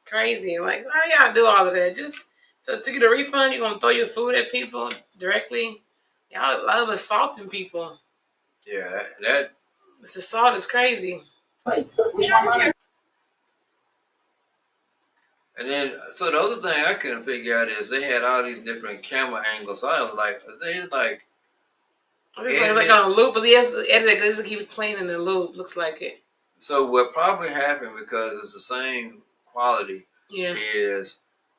Crazy. Like why y'all do all of that? Just to get a refund, you're gonna throw your food at people directly. Y'all love assaulting people. Yeah, that This assault is crazy. Hey, where's my money? And then, so the other thing I couldn't figure out is they had all these different camera angles. So I was like, they like. It's like on a loop, but he has to edit it because it keeps playing in the loop. Looks like it. So what probably happened, because it's the same quality, is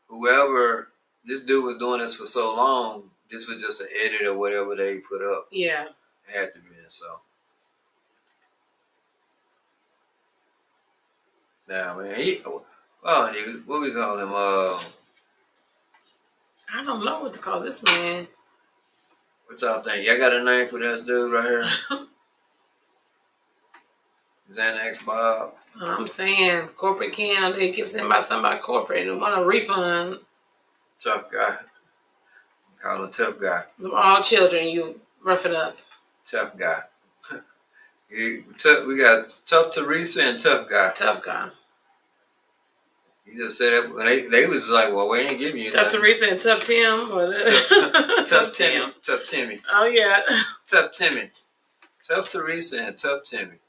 whoever this dude was doing this for so long, this was just an edit or whatever they put up. Yeah, it had to be so. Now, man, what we call him? I don't know what to call this man. What y'all think? Y'all got a name for this dude right here? Xanax Bob. I'm saying corporate Ken. They keep saying about somebody corporate and want a refund. Tough guy. Call him tough guy. Them all children, you rough it up. Tough guy. We got Tough Teresa and Tough Guy. Tough guy. He just said it when they was like, well, we ain't giving you Tough Teresa and Tough Tim. Tough Timmy. Tough Timmy. Oh yeah. Tough Timmy. Tough Teresa and Tough Timmy.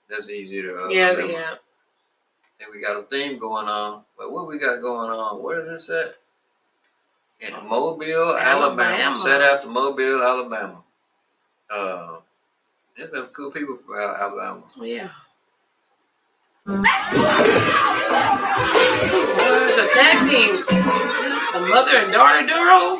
That's easy to yeah. remember. Yeah. And we got a theme going on. But what we got going on? Where is this at? In Mobile, Alabama. Shout out to Mobile, Alabama. There's cool people from Alabama. Oh yeah. It's a tag team. The mother and daughter duo.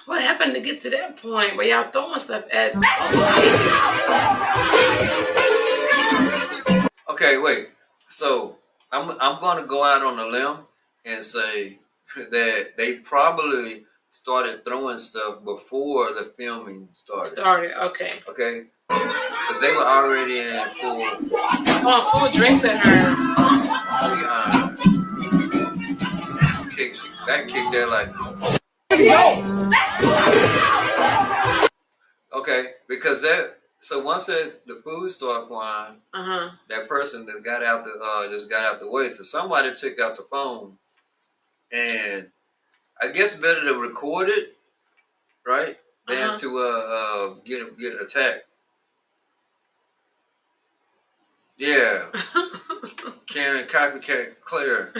What happened to get to that point where y'all throwing stuff at people? Okay, wait. So I'm going to go out on a limb and say that they probably started throwing stuff before the filming started. Okay. Okay. Because they were already in full drinks at her. That kicked there like. Okay, because so once the food started flying, that person that got out just got out the way. So somebody took out the phone, and I guess better to record it, right, than to get attacked. Yeah, Karen Copycat Claire.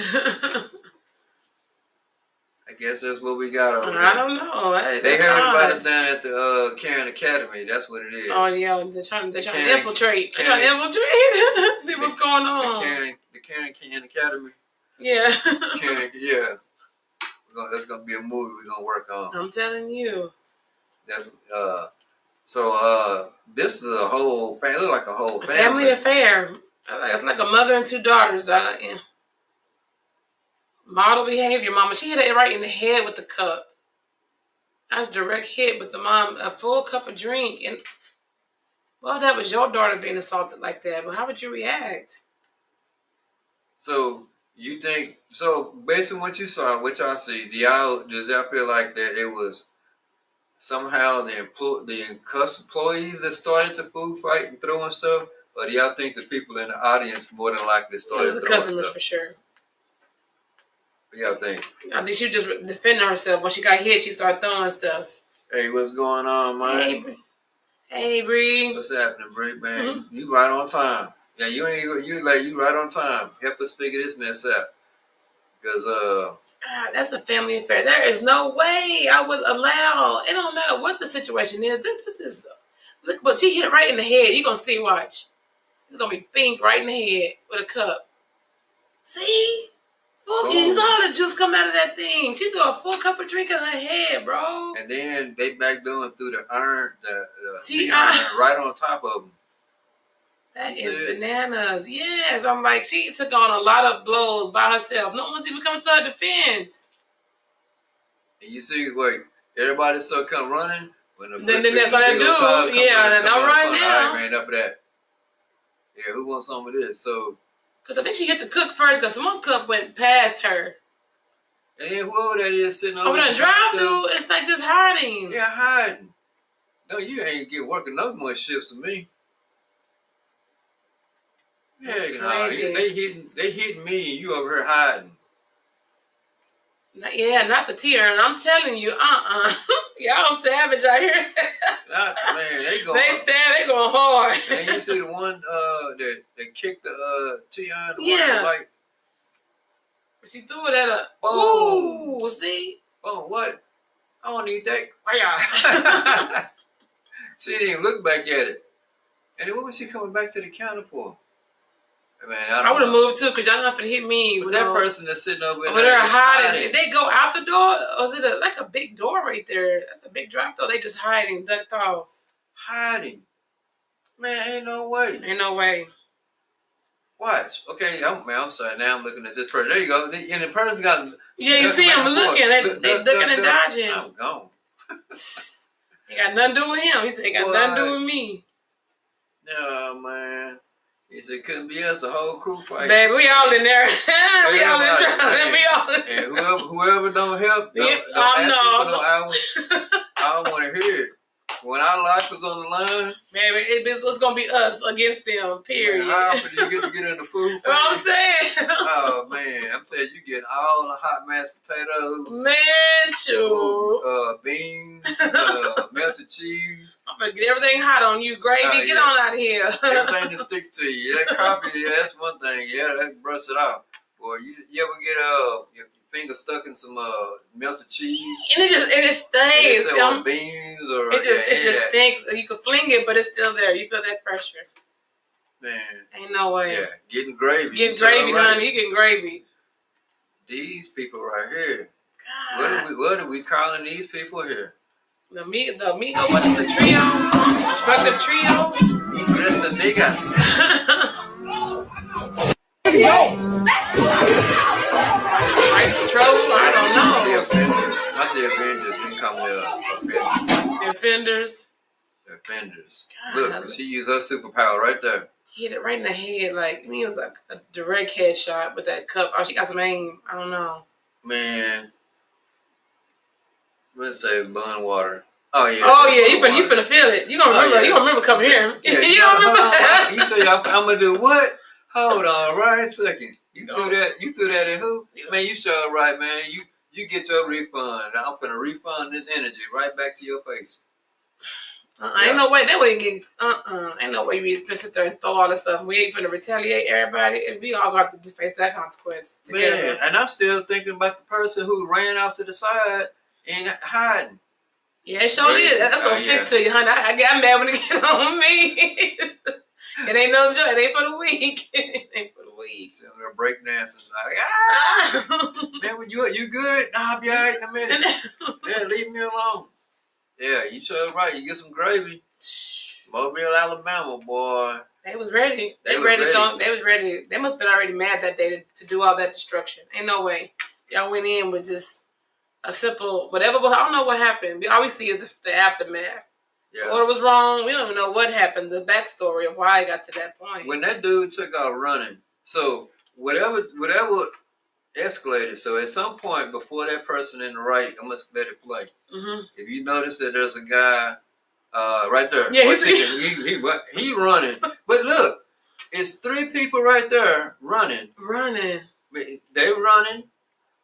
I guess that's what we got over there. I don't know. They heard about us down at the Karen Academy. That's what it is. Oh yeah, they're trying to infiltrate. They're trying to infiltrate. See what's going on. The Karen Academy. Yeah. Yeah. That's gonna be a movie we're gonna work on. I'm telling you. That's so this is a whole family. It look like a whole family affair. It's like a mother and two daughters. Model behavior, mama. She hit it right in the head with the cup. That's direct hit with the mom. A full cup of drink. And well, if that was your daughter being assaulted like that, but how would you react? So you think based on what you saw, what y'all see, does y'all feel like that it was somehow the employees that started the food fight and throwing stuff, or do y'all think the people in the audience more than likely started throwing stuff? It was the customers for sure. What y'all think? I think she was just defending herself. When she got hit, she started throwing stuff. Hey, what's going on, man? Hey, Bree. What's happening, Bree, man? You right on time. Yeah, you right on time. Help us figure this mess out. Because that's a family affair. There is no way I would allow. It don't matter what the situation is. This is look, but she hit it right in the head. You're gonna see. Watch. It's gonna be pink right in the head with a cup. See. Oh, you saw the juice come out of that thing. She threw a full cup of drink in her head, bro. And then they back doing through the iron, the Tea iron iron. right on top of them. That You is see it? bananas. Yes, I'm like, she took on a lot of blows by herself. No one's even coming to her defense. And you see, wait, everybody start come running. When the Then that's what they do. Yeah, then I'm right now. All right, man, enough of that. Yeah, who wants some of this? So, Because I think she hit the cook first because one cup went past her. and then whoever that is sitting Over the drive-through, it's like just hiding. yeah, hiding. No, you ain't get working no more shifts with me. Yeah, That's you know, crazy. they hitting me, and you over here hiding. Yeah, not the tear. And I'm telling you, y'all savage out here. Man, they going. They going hard. And you see the one that kicked the T-iron? Yeah. Like, She threw it at her. boom. Ooh, see? Oh, what? I don't need that. She didn't even look back at it. And then what was she coming back to the counter for? Man, I would have moved too because y'all not finna hit me. But that person that's sitting over there hiding. Did they go out the door? Or is it like a big door right there? That's a big drive door. They just hiding, ducked off. Hiding. Man, ain't no way. Ain't no way. Watch. Okay, I'm sorry. Now I'm looking at this person. There you go. And the person's got. Yeah, you see them looking. They ducking and dodging. I'm gone. Ain't got nothing to do with him. He said, ain't got nothing to do with me. No, man. He said, couldn't be us, the whole crew fight. Baby, we all in there. We all in there. We all in there. And whoever don't help, don't ask me for no hours. I don't want to hear it. When our life was on the line, baby, it's gonna be us against them. Period. How often do you get in the food? What I'm saying. Oh man, I'm telling you, get all the hot mashed potatoes, man, sure. Beans, melted cheese. I'm gonna get everything hot on you, gravy. Get on out of here. Everything that sticks to you. That coffee, yeah, that's one thing. Yeah, that brush it off. Boy, you ever get your finger stuck in some melted cheese? And it stays. Beans or it just stinks. You can fling it, but it's still there. You feel that pressure. Man, ain't no way. Yeah, getting gravy. Honey. You getting gravy. These people right here. God. What are we calling these people here? The amigo, what is the trio? Destructive trio? It's the niggas. Ice the trouble? I don't know. The offenders. Not the Avengers. We call them the offenders. The offenders. The offenders. Look, she used her superpower right there. He hit it right in the head. Like, I mean, it was like a direct headshot with that cup. Oh, she got some aim. I don't know. Man. Let's say bun water. Oh yeah. You finna feel it. You gonna remember. You gonna remember coming here. Yeah, you gonna remember. You say I'm gonna do what? Hold on, right a second. You threw that in who? Man, you sure right, man. You get your refund. I'm gonna refund this energy right back to your face. Ain't no way that way get. Ain't no way we sit there and throw all this stuff. We ain't finna retaliate everybody. And we all got to face that consequence together. Man, and I'm still thinking about the person who ran off to the side and hiding. Yeah, it sure is. That's gonna stick to you, honey. I get mad when it gets on me. It ain't no joke. It ain't for the weak. It ain't for the weak. Sitting there breakdancing like, man, you good? Nah, I'll be all right in a minute. Yeah, leave me alone. Yeah, you sure right. You get some gravy. Mobile, Alabama, boy. They was ready. They was ready. They must have been already mad that day to do all that destruction. Ain't no way. Y'all went in with just a simple whatever. But I don't know what happened. All we see is the aftermath. Yeah. The order was wrong. We don't even know what happened. The backstory of why I got to that point. When that dude took out running, so whatever escalated. So at some point before that person in the right, I must let it play. Mm-hmm. If you notice that there's a guy right there, yeah, he running. But look, it's 3 people right there running. They running.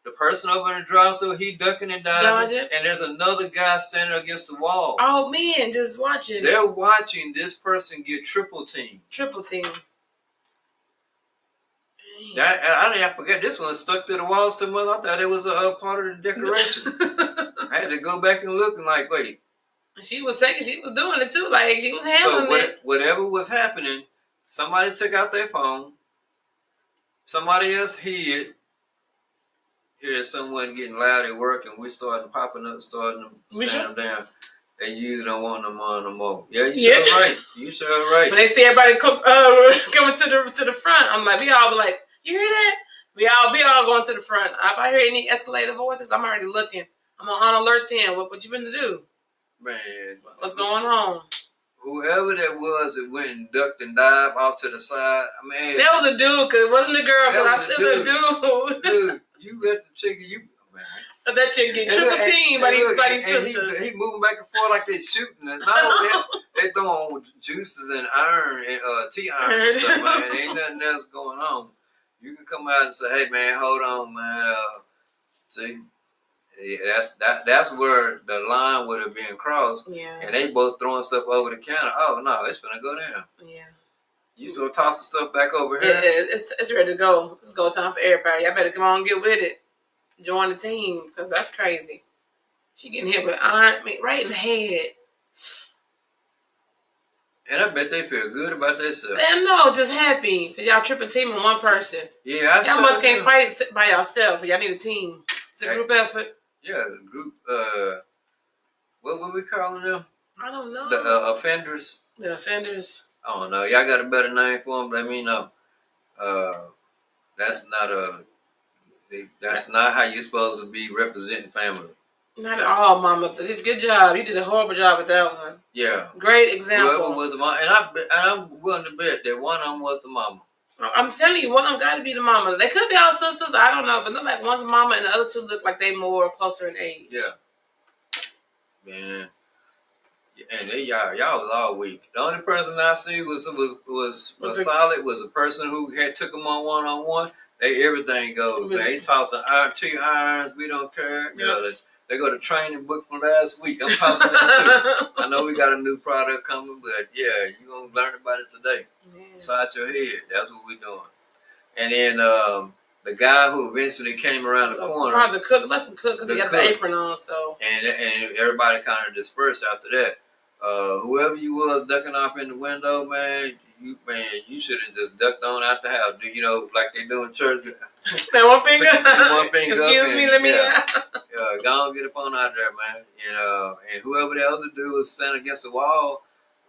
The person over in the drive-thru, he ducking and dodging. And there's another guy standing against the wall. Oh, man, just watching. They're watching this person get triple teamed. I forget, this one stuck to the wall somewhere. I thought it was a part of the decoration. I had to go back and look and like, wait. She was doing it too. Like, she was handling it. Whatever was happening, somebody took out their phone. Somebody else hid. hear someone getting loud at work and we starting popping up, starting to stand them down, they usually don't want them on no more. Yeah, you sure right. You sure right. When they see everybody coming to the front, I'm like, we all be like, you hear that? We all going to the front. If I hear any escalated voices, I'm already looking. I'm on alert then. What you finna do? Man, what's going on? Whoever that was that went and ducked and dived off to the side, I mean, that was a dude, cause it wasn't a girl, cause I still a dude. Dude, you let the chicken, man. That chick get triple teamed by these sisters. He moving back and forth like they shooting, and not they throwing juices and iron and T-iron and stuff, man. Ain't nothing else going on. You can come out and say, "Hey, man, hold on, man." See, that's where the line would have been crossed. Yeah. And they both throwing stuff over the counter. Oh no, it's gonna go down. Yeah. You still tossing stuff back over here? It's ready to go. It's go time for everybody. Y'all better come on and get with it. Join the team, because that's crazy. She getting hit with iron right in the head. And I bet they feel good about themselves. Man, no, just happy. Because y'all triple teaming one person. Yeah, y'all must can't fight by yourself. Y'all need a team. It's a group effort. Yeah, the group, what we calling them? I don't know. The offenders? The offenders. I don't know. Y'all got a better name for them? Let me know. That's not how you're supposed to be representing family. Not at all, Mama. Good job. You did a horrible job with that one. Yeah. Great example. Whoever was the mom, and I'm willing to bet that one of them was the mama. I'm telling you, one of them got to be the mama. They could be all sisters. I don't know, but look like one's mama and the other two look like they more closer in age. Yeah. Man. And y'all was all weak. The only person I see was solid was a person who had took them on one-on-one. Everything goes. Man, they tossing 2 irons. We don't care. You know, they go to training book from last week. I'm tossing that too. I know we got a new product coming, but yeah, you gonna learn about it today. Inside your head. That's what we're doing. And then the guy who eventually came around the corner. Probably the cook. Let him cook because he got the apron on. So. And everybody kind of dispersed after that. Whoever you was ducking off in the window, man, you should have just ducked on out the house. You know, like they do in church. That one finger. One finger. Excuse me, let me. Go and get up on out there, man. And whoever the other dude was standing against the wall,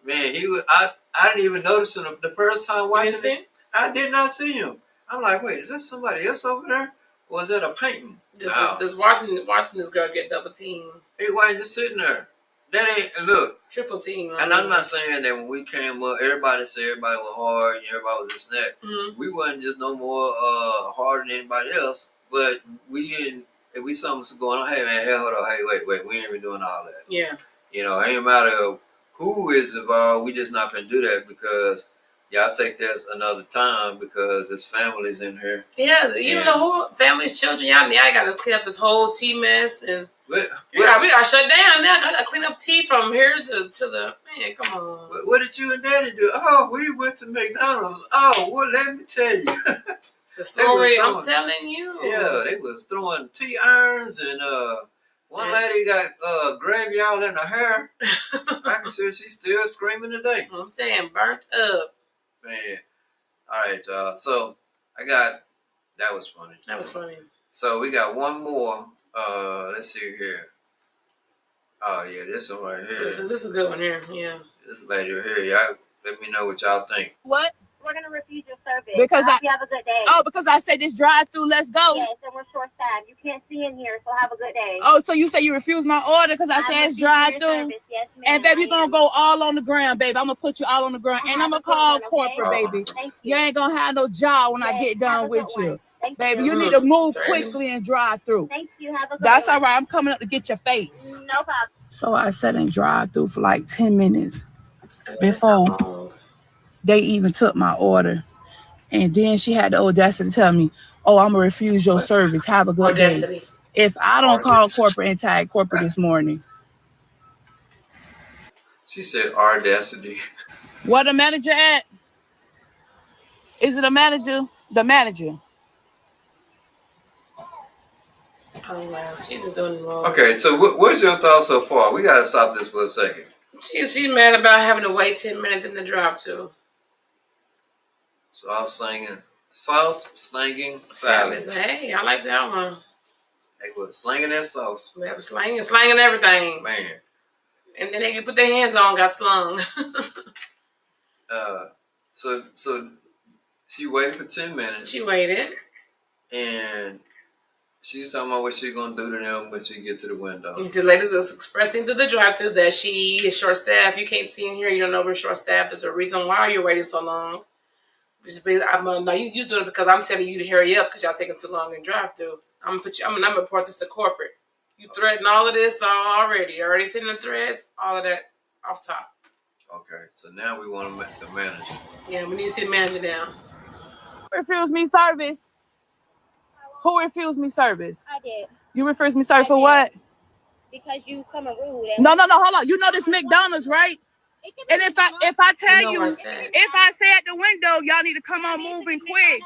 man, he was. I didn't even notice him the first time watching it. I did not see him. I'm like, wait, is that somebody else over there? Or is that a painting? Just watching this girl get double teamed. Hey, why you just sitting there? That ain't look. Triple team. And I'm not saying that when we came up, everybody said everybody was hard and everybody was this and that. Mm-hmm. We wasn't just no more hard than anybody else, but we didn't. If we something was going on, hey man, hold on, hey wait, we ain't even doing all that. Yeah. You know, it ain't matter who is involved. We just not gonna do that because y'all take that another time because it's families in here. Yeah, you know who families, children. Y'all got to clean up this whole tea mess and. We got shut down now. I got to clean up tea from here to the man. Come on. What did you and Daddy do? Oh, we went to McDonald's. Oh, well, let me tell you. The story I'm telling you. Yeah, they was throwing T-irons and one lady got gravy all in her hair. I can see she's still screaming today. I'm saying burnt up. Man. All right, y'all. So that was funny. That was funny. So we got one more. Let's see here. Oh yeah, this one right here. This is a good one here. Yeah. This lady right here. Y'all let me know what y'all think. What? We're gonna refuse your service. Because you have a good day. Oh, because I said this drive-through. Let's go. Yes, and we're short-staffed. You can't see in here, so have a good day. Oh, so you say you refuse my order because I said it's drive-through? Yes, ma'am. And baby, you're gonna go all on the ground, baby. I'm gonna put you all on the ground, and I'm gonna call corporate, baby. Thank you ain't gonna have no job when I get done with you. Baby, you need to move quickly and drive through. Thank you. Have a good That's day. all right. I'm coming up to get your face. No problem. So I sat in drive through for like 10 minutes before they even took my order. And then she had the audacity to tell me, oh, I'm going to refuse your service. Have a good day. If I don't call corporate and tag corporate this morning. She said audacity. Where the manager at? Is it a manager? The manager. Oh wow, she's just doing it wrong. Okay, so what's your thoughts so far? We gotta stop this for a second. She's mad about having to wait 10 minutes in the drive-thru. Sauce slanging salads. Hey, I like that one. They was slinging that sauce, They were slanging everything. man. And then they could put their hands on, got slung. So she waited for 10 minutes, She waited. and she's talking about what she's gonna do to them when she get to the window. The lady was expressing through the drive-thru that she is short-staffed. You can't see in here. You don't know we're short-staffed. There's a reason why you're waiting so long. No, you doing it because I'm telling you to hurry up because y'all taking too long in drive-thru. I'm gonna report this to corporate. You threaten all of this already. Already sitting in threads. All of that off top. Okay, so now we want to make the manager. Yeah, we need to sit manager down. Refuse me service. Who refused me service? I did. You refused me service I for did. what? Because you come rude. No, hold on. You know this McDonald's, right? And if I tell You know you, what I said. if I say at the window, y'all need to come on moving quick.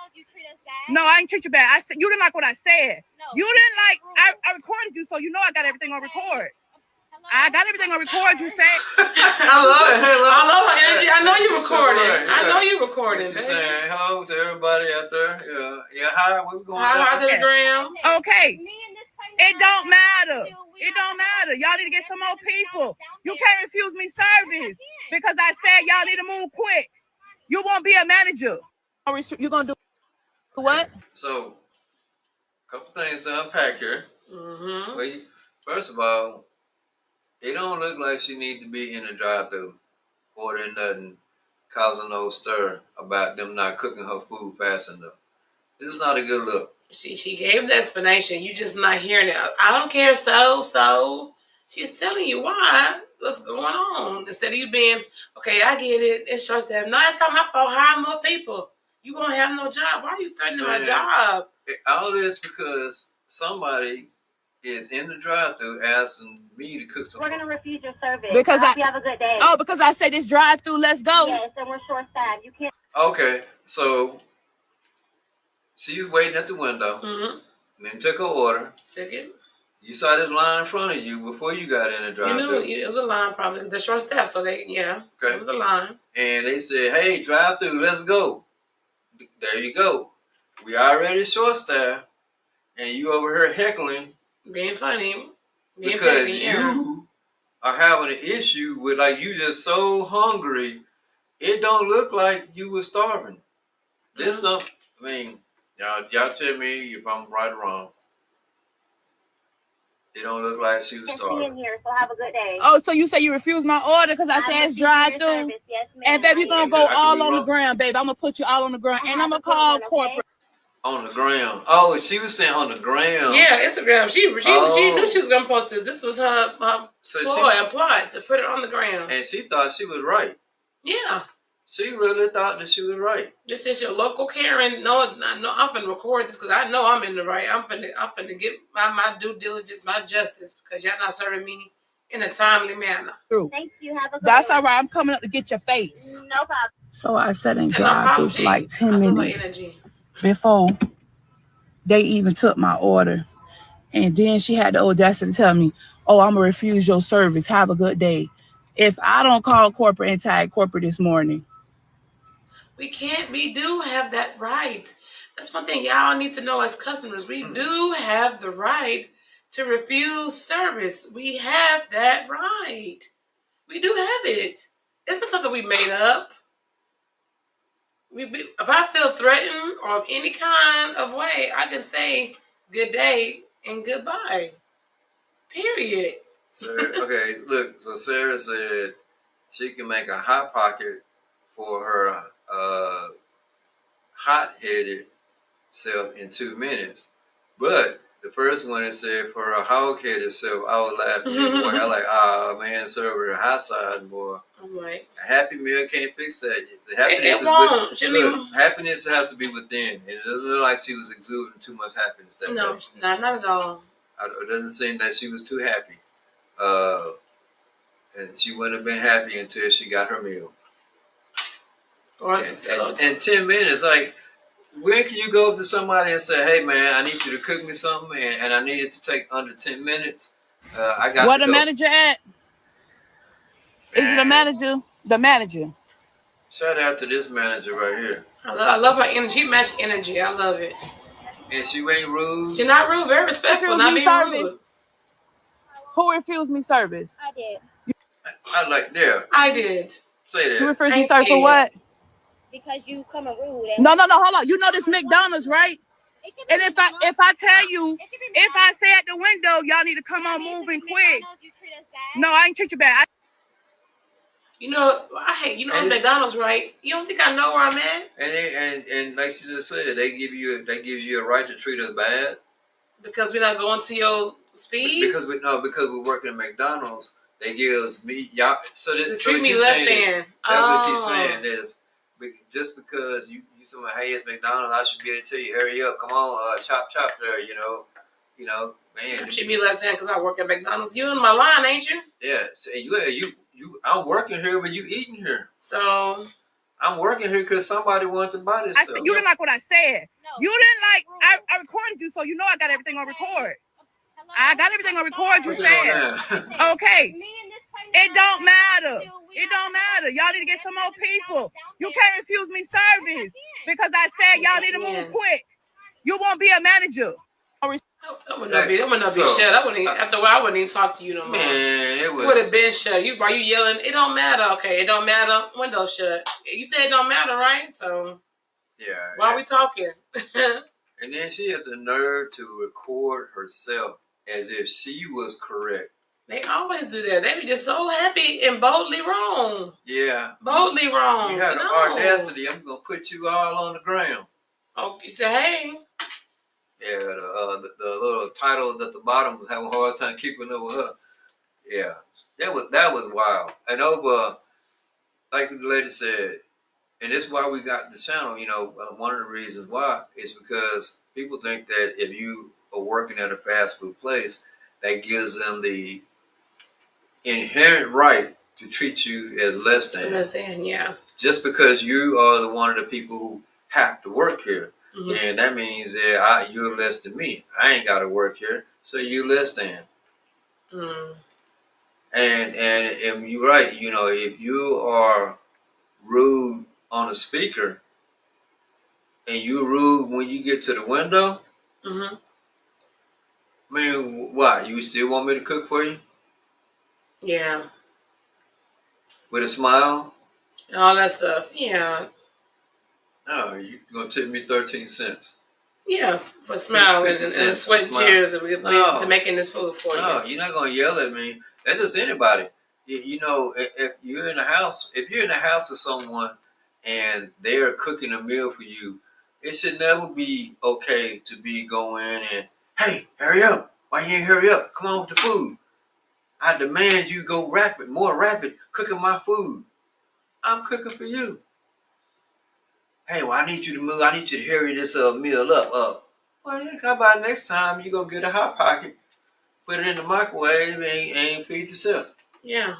No, I ain't treat you bad. I said you didn't like what I said. You didn't like. I recorded you, so you know I got everything on record. I got everything on record. You said. I love her energy. I know you recording. Right, yeah. I know you recording. She's Baby. saying hello to everybody out there. Yeah. Hi, what's going on? How's the gram? Okay. It don't matter. It don't matter. Y'all need to get some more people. You can't refuse me service because I said y'all need to move quick. You won't be a manager. You're gonna do what? So, a couple things to unpack here. Mm-hmm. Well, first of all, it don't look like she needs to be in the drive-thru ordering nothing, causing no stir about them not cooking her food fast enough. This is not a good look. She gave the explanation. You just not hearing it. I don't care. So she's telling you why. What's going on? Instead of you being okay, I get it. It's short staff. No, it's not my fault. Hire more people. You won't have no job. Why are you threatening my job? All this because somebody is in the drive-thru asking me to cook some. We're gonna refuse your service. Because you have a good day. Oh, because I said this drive-through. Let's go. Yes, and we're short-staffed. You can't. Okay, so she's waiting at the window. Mm-hmm. Then took her order. Took it. You saw this line in front of you before you got in the You drive-thru. knew it was a line probably. The short staff, so Okay. it was a line. And they said, "Hey, drive-thru, let's go." There you go. We already short-staffed, and you over here heckling Being funny. Being because petty, you are having an issue with you just so hungry. It don't look like you were starving. This y'all tell me if I'm right or wrong. It don't look like she was Can't starving. see in here, so have a good day. Oh, so you say you refused my order because I said it's drive-through? Yes, ma'am. And baby, you're gonna go I can all be on the wrong. ground, baby. I'm gonna put you all on the ground, and I'm gonna have a good call one, okay? corporate. On the ground. Oh, she was saying on the ground. Yeah, Instagram. She Oh. knew she was gonna post this. This was her So ploy to put it on the ground. and she thought she was right. Yeah. She literally thought that she was right. This is your local Karen. No, I'm finna record this because I know I'm in the right. I'm finna get my due diligence, my justice, because y'all not serving me in a timely manner. Thank you. Have a good That's one. all right. I'm coming up to get your face. No problem. So I sat in No drive-through problem, for G. like I 10 love her minutes energy. before they even took my order. And then she had the audacity to tell me, oh, I'm gonna refuse your service. Have a good day. If I don't call corporate and tag corporate this morning. We do have that right. That's one thing y'all need to know as customers. We do have the right to refuse service. We have that right. We do have it. It's not something we made up. If I feel threatened or of any kind of way, I can say good day and goodbye. Period. Okay, look. So Sarah said she can make a hot pocket for her hot-headed self in 2 minutes, but the first one it said for her hog-headed self, I was laughing. Boy, I like, man, serve her the hot side, boy. I'm like, A Happy Meal can't fix that. The happiness it won't. look, happiness has to be within, and it doesn't look like she was exuding too much happiness that no, day. not at all. It doesn't seem that she was too happy, and she wouldn't have been happy until she got her meal. Or And 10 minutes, like, when can you go up to somebody and say, "Hey, man, I need you to cook me something, and I need it to take under 10 minutes. I got Where to the go." manager at? Is it the manager? The manager. Shout out to this manager right here. I love her energy. She match energy. I love it. And she ain't rude. She's not rude, very respectful, Refuse not me being rude. service. Who refused me service? I did. I like there. I did. Say You that. refused I me ain't service for scared. what? Because you coming rude. No, hold on. You know this McDonald's, right? And if I tell you, if I say at the window, y'all need to come on moving quick. No, I ain't treat you bad. You know, I hate. You know, it's And- McDonald's, right? You don't think I know where I'm at? And like she just said, they gives you a right to treat us bad Because we're not going to your speed. because we're working at McDonald's. They give us y'all. So They that, treat me less than. That's what she's saying is just because you say, hey, it's McDonald's, I should be able to tell you, hurry up, come on, chop there, you know, man. Treat me less than because I work at McDonald's. You in my line, ain't you? Yeah, so you. I'm working here, but you eating here. So I'm working here because somebody wanted to buy this I stuff. said you didn't like what I said. No. You didn't like. I recorded you, so you know I got everything on record. Hello? I got everything on record. You What's going said. on? Okay. Me and this person It don't matter. We It have don't matter. Y'all need to get some more people. You down can't refuse me service because I said y'all need to move quick. You won't be a manager. I would not be. So, shut. I wouldn't. After a while, I wouldn't even talk to you no more. Man, it You would have was. been shut. Why you yelling? It don't matter. Okay, it don't matter. Window shut. You said it don't matter, right? So Yeah. why are we talking? And then she had the nerve to record herself as if she was correct. They always do that. They be just so happy and boldly wrong. Yeah. Boldly wrong. You had the audacity. I'm gonna put you all on the ground. Oh, you say, hey. Yeah. The little title at the bottom was having a hard time keeping up with her. Yeah. That was wild. And over, like the lady said, and this is why we got the channel. You know, one of the reasons why is because people think that if you are working at a fast food place, that gives them the inherent right to treat you as less than. Less than, yeah. Just because you are the one of the people who have to work here, Mm-hmm. and that means that you're less than me. I ain't got to work here, so you're less than. Mm. And you're right. You know, if you are rude on a speaker, and you rude when you get to the window, Mm-hmm. I mean, why? You still want me to cook for you Yeah. with a smile? All that stuff. Yeah. No, you're gonna tip me 13 cents. Yeah, for smiling and 50 cents sweat for smile. tears No. to making this food for No, you. you're not gonna yell at me. That's just anybody. You know, if you're in a house, with someone and they're cooking a meal for you, it should never be okay to be going and, hey, hurry up! Why you ain't hurry up? Come on with the food. I demand you go more rapid, cooking my food. I'm cooking for you. Hey, well, I need you to move. I need you to hurry this meal up. Well, how about next time you go get a Hot Pocket, put it in the microwave, and feed yourself. Yeah.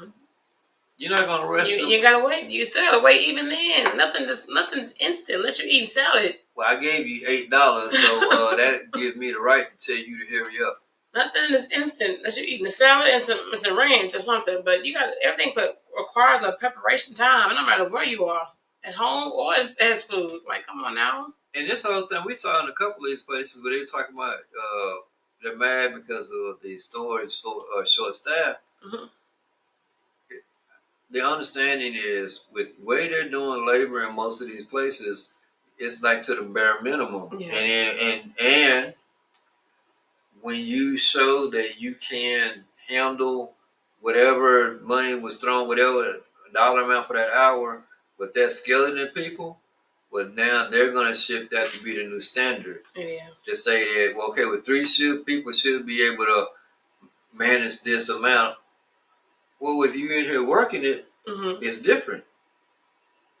You're not gonna rush them. You gotta wait. You still gotta wait even then. Nothing's instant unless you're eating salad. Well, I gave you $8, so that gives me the right to tell you to hurry up. Nothing is instant unless you're eating a salad and some ranch or something. But you got everything requires a preparation time, no matter where you are, at home or in fast food. Like, come on now. And this whole thing we saw in a couple of these places where they were talking about they're mad because of the store is so short staffed. Mm-hmm. The understanding is with the way they're doing labor in most of these places, it's like to the bare minimum. Yeah. And when you show that you can handle whatever money was thrown, whatever dollar amount for that hour, with that skeleton people, well, now they're going to shift that to be the new standard. Yeah. Just say that, well, okay, with 3 people should be able to manage this amount. Well, if you're in here working it, Mm-hmm. it's different.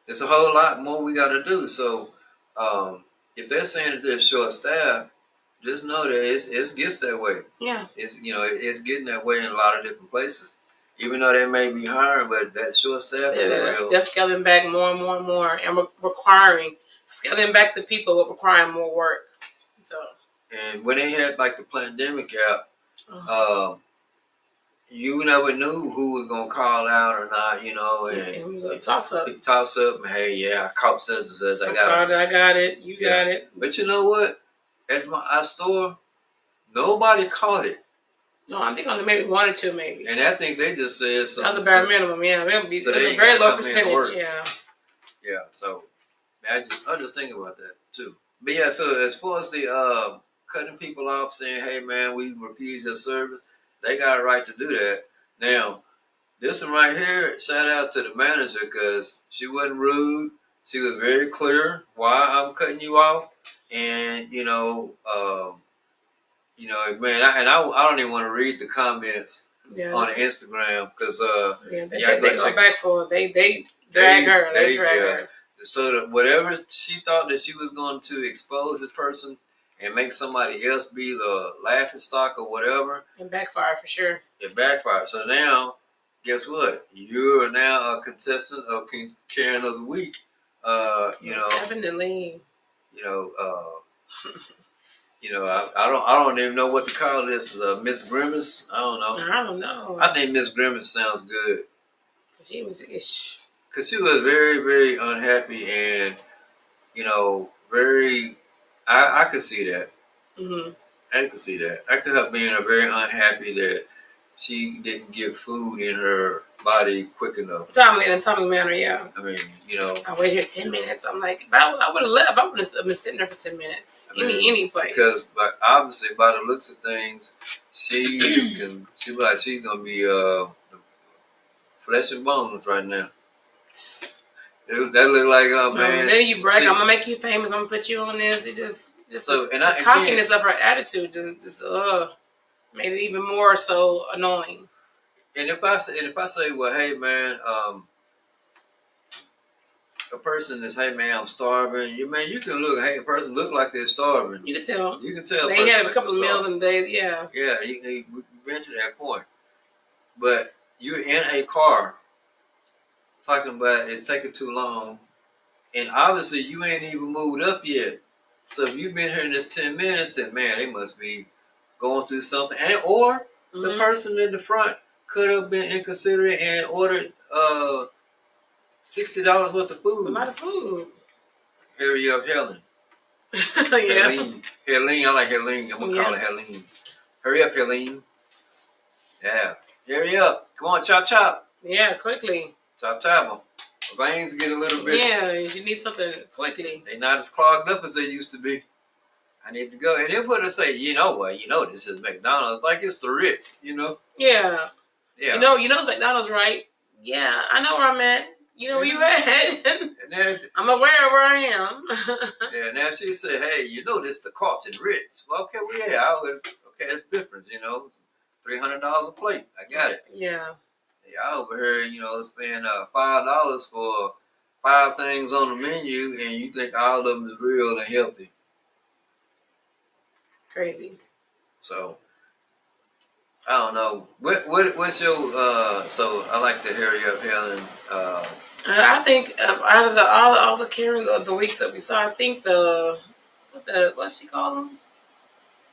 It's a whole lot more we got to do. So if they're saying that they're short staffed, just know that it gets that way. Yeah. It's getting that way in a lot of different places. Even though they may be hiring, but that short staff is real. They're scaling back more and more and more, and scaling back the people but requiring more work. So. And when they had like the pandemic out, Uh-huh. You never knew who was gonna call out or not, and it was a toss up. And hey, yeah, I caught such and such. I got it. You got it. But you know what? at our store, nobody caught it. No, I think only maybe 1 or 2, maybe. And I think they just said something. That was the bare minimum, yeah. It's So they a very ain't low gotta come in and percentage, work. yeah. Yeah, so I just thinking about that too. But yeah, so as far as the cutting people off, saying, "Hey man, we refuse your service," they got a right to do that. Now, this one right here, shout out to the manager because she wasn't rude. She was very clear why I'm cutting you off, and man, I don't even want to read the comments Yeah. on Instagram because Yeah, they yeah, go back for it. They drag her. They drag her. So whatever she thought that she was going to expose this person and make somebody else be the laughing stock or whatever, And backfire for sure. it backfired. So now, guess what? You are now a contestant of Karen of the Week. Definitely. I don't even know what to call this. Miss Grimace. I don't know. I don't know. I think Miss Grimace sounds good. She was ish. Because she was very, very unhappy and, very, I could see that. Mm-hmm. I could see that. I could have been very unhappy that she didn't get food in her body quick enough. In a timely manner, yeah. I mean, I waited here 10 minutes. I'm like, if I would have left, I would have been sitting there for 10 minutes. Any place. Because obviously, by the looks of things, she's going to be flesh and bones right now. That look like, man. Then you brag, I'm gonna make you famous. I'm gonna put you on this. It just So, the cockiness of her attitude just made it even more so annoying. And if I say, well, hey man, a person is, hey man, I'm starving. You can look, hey, a person look like they're starving. You can tell. You can tell. They had a couple of meals in the days, yeah. Yeah, we've been to that point. But you're in a car talking about it's taking too long, and obviously you ain't even moved up yet. So if you've been here in this 10 minutes, then man, they must be going through something. Or the person in the front could have been inconsiderate and ordered $60 worth of food. A lot of food. Hurry up, Helen. Yeah. Helene, I like Helene. I'm gonna call her Helene. Hurry up, Helene. Yeah. Hurry up. Come on, chop chop. Yeah, quickly. Chop chop. My veins get a little bit. Yeah, you need something quickly. They not as clogged up as they used to be. I need to go. And then put say, this is McDonald's. Like it's the Ritz, Yeah. Yeah. You know it's McDonald's, right? Yeah, I know where I'm at. You know where you at? And then, I'm aware of where I am. yeah, now she said, hey, this the Carlton Ritz. Well, okay, okay, it's different, $300 a plate. I got it. Yeah. I over here, spend $5 for 5 things on the menu, and you think all of them is real and healthy. Crazy. So I don't know. What's your so I like to hurry up, Helen. I think out of all the Karen of the weeks that we saw, I think what's she call them?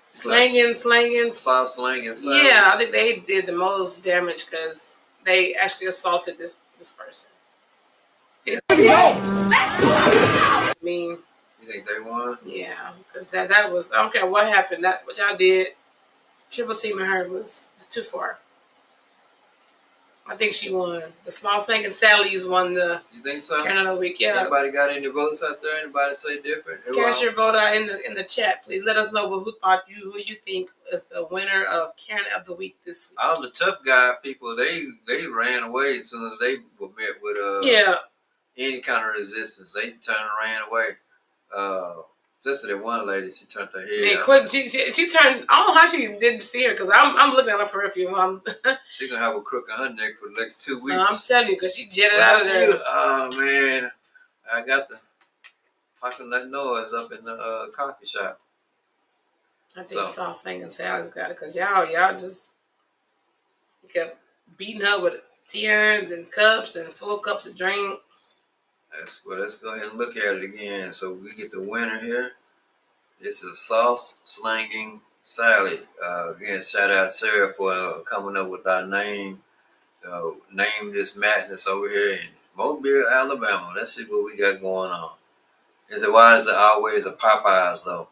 Slanging. Soft slanging. Yeah, I think they did the most damage because they actually assaulted this person. I mean, you think they won? Yeah, because that was, I don't care what happened. That what y'all did, triple team and her was too far. I think she won. The Small Slanging Sally's won the. You think so? Karen of the week. Yeah. Anybody got any votes out there? Anybody say different? Cast your vote out in the chat, please. Let us know who you think is the winner of Karen of the week this week. All the tough guy people, they ran away as soon as they were met with any kind of resistance. They turned and ran away. Especially that one lady, she turned her head. And quick, she turned. I don't know how she didn't see her because I'm looking at her perfume. She's gonna have a crook on her neck for the next 2 weeks. I'm telling you, because she jetted out of there. Oh man, I got the talking that noise up in the coffee shop. I think Soft Slanging Sally's got it because y'all just kept beating her with tears and cups and full cups of drink. Let's go ahead and look at it again. So we get the winner here. This is Soft Slanging Sally. Again, shout out Sarah for coming up with our name. Name this madness over here in Mobile, Alabama. Let's see what we got going on. Is it why is it always a Popeyes though?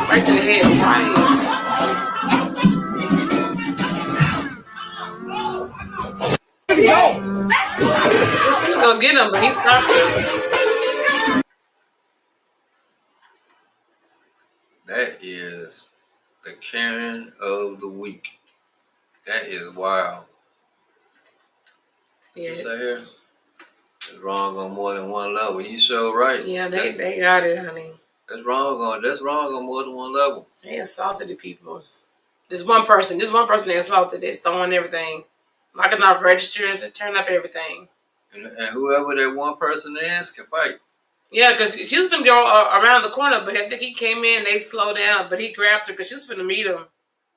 Right to the head, right. Just gonna go get him, but he stopped. That is the Karen of the week. That is wild. Yeah, You say here? It's wrong on more than one level. You sure right. yeah, That's they got it, honey. wrong on more than one level. They assaulted the people. This one person they assaulted. They throwing everything, locking off registers, they turn up everything. And whoever that one person is can fight. Yeah, because she was finna go around the corner, but I think he came in, they slowed down, but he grabbed her because she was finna meet him.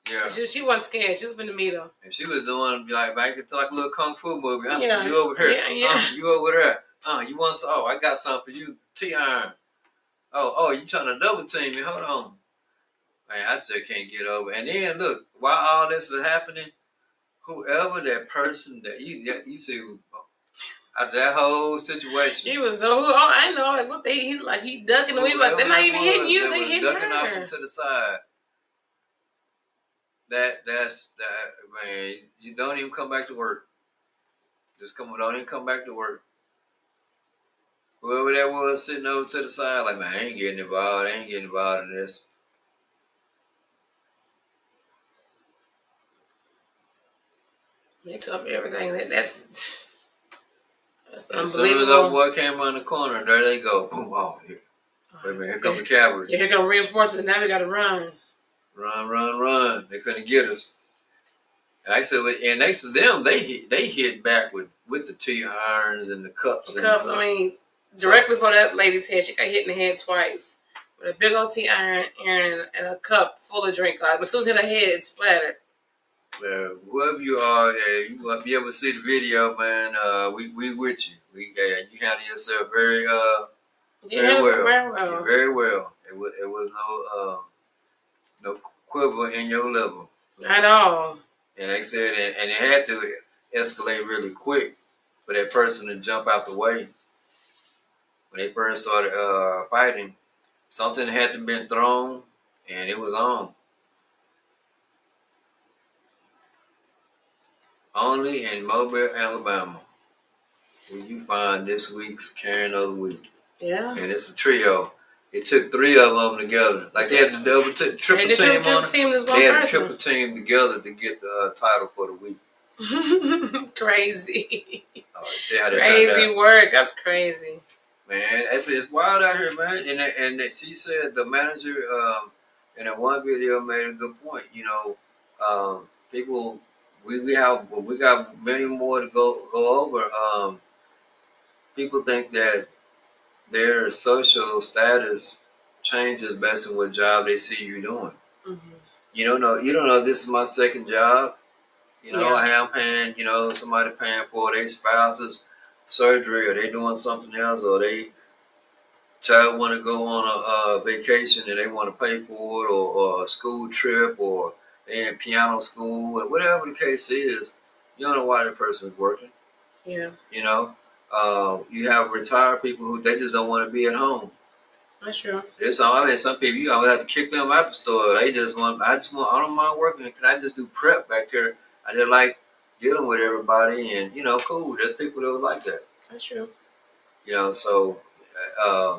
Yeah. She wasn't scared. She was finna meet him. And she was doing like back into like a little kung fu movie. Yeah. You over here. Yeah. You over there. You want some? Oh, I got something for you. T-iron. Oh, you trying to double team me? Hold on. Man, I still can't get over. And then look, while all this is happening, whoever that person that you see out of that whole situation. He was I know, like what he ducking them. He like they're not even hitting you, they hitting ducking off her. to the side. That's man. You don't even come back to work. Don't even come back to work. Whoever that was sitting over to the side, like man, I ain't getting involved in this. They took everything. That's As soon unbelievable. as that boy came around the corner, there they go. Boom! Oh, here. Wait a minute, here come the cavalry. Yeah, here come reinforcements. Now we gotta run. Run! They couldn't get us. And I said, and next to them, they hit back with the T-irons and the cups. I mean, directly for that lady's head, she got hit in the head twice with a big old T-iron and a cup full of drink. Like, as soon as it hit her head, it splattered. Whoever you are, if you ever see the video, man, we with you. You handle yourself very well. Very well. Yeah, very well. It was no quiver in your level At all. and they said, and it had to escalate really quick for that person to jump out the way. When they first started fighting, something had to been thrown, and it was on. Only in Mobile, Alabama, will you find this week's Karen of the Week. Yeah. And it's a trio. It took 3 of them together. Like they had the triple team on it. They had a triple team together to get the title for the week. Crazy. Crazy work. That's crazy. Man, it's wild out here, man. And she said the manager in that one video made a good point. You know, people we got many more to go over. People think that their social status changes based on what job they see you doing. Mm-hmm. You don't know this is my second job. You know, Yeah. I am paying, somebody paying for their spouse's surgery, or they doing something else, or they child want to go on a vacation and they want to pay for it, or a school trip, or they in piano school, or whatever the case is. You don't know why that person's working. Yeah. You know, you have retired people who they just don't want to be at home. That's true. Some people you always have to kick them out the store. They just want. I don't mind working. Can I just do prep back here? I just like dealing with everybody, and cool. There's people that like that. That's true. So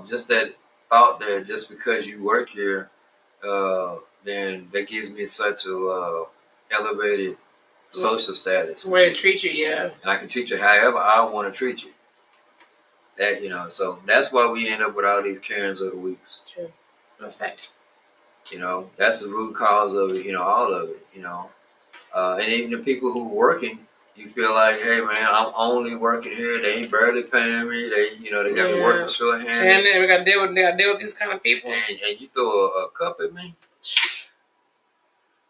just that thought that just because you work here, then that gives me such a elevated social status. Way to treat you, yeah. And I can treat you however I want to treat you. That so that's why we end up with all these Karens of the weeks. True. That's facts. That's the root cause of it. All of it. And even the people who are working, you feel like, hey man, I'm only working here. They ain't barely paying me. They got me working shorthanded. And then we got to deal with these kind of people. And you throw a cup at me,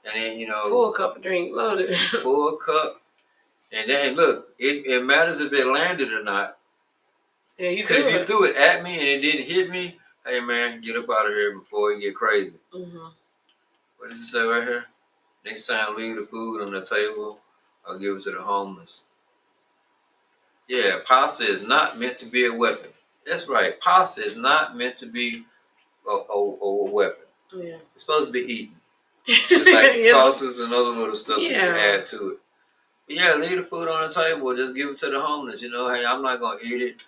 and then full cup of drink loaded. Full cup, and then look, it matters if it landed or not. Yeah, you Because if you threw it at me and it didn't hit me, hey man, get up out of here before it get crazy. Mm-hmm. What does it say right here? Next time, leave the food on the table or give it to the homeless. Yeah, pasta is not meant to be a weapon. That's right. Pasta is not meant to be a weapon. Yeah. It's supposed to be eaten. It's like Yeah. sauces and other little stuff that you Yeah. add to it. But yeah, leave the food on the table. Just give it to the homeless. You know, hey, I'm not gonna eat it,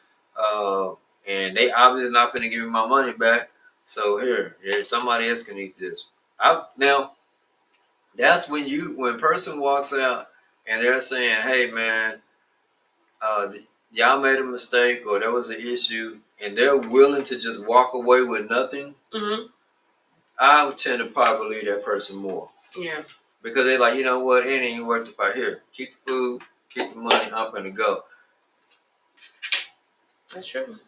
and they obviously not gonna give me my money back. So here, somebody else can eat this. Now, that's when a person walks out and they're saying, "Hey, man, y'all made a mistake or there was an issue," and they're willing to just walk away with nothing. Mm-hmm. I would tend to probably believe that person more. Yeah. Because they're like, you know what, it ain't worth the fight. Here, keep the food, keep the money, I'm gonna go. That's true.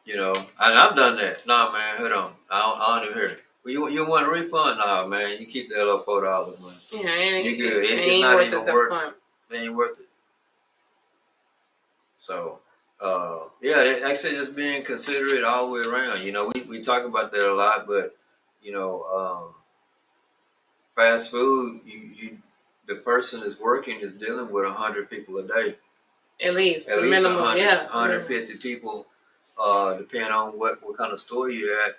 You know, and I've done that. Nah, man, hold on. I don't even hear it. Well, you want a refund? Nah, man, you keep that little $4, man. Yeah, it You good. it It's ain't not worth even it. worth it. It ain't worth it. So, yeah, like I said, just being considerate all the way around. You know, we talk about that a lot, but, you know, fast food, the person is working is dealing with 100 people a day. At least At the least minimum. 100, Yeah. 150 people, depending on what kind of store you're at.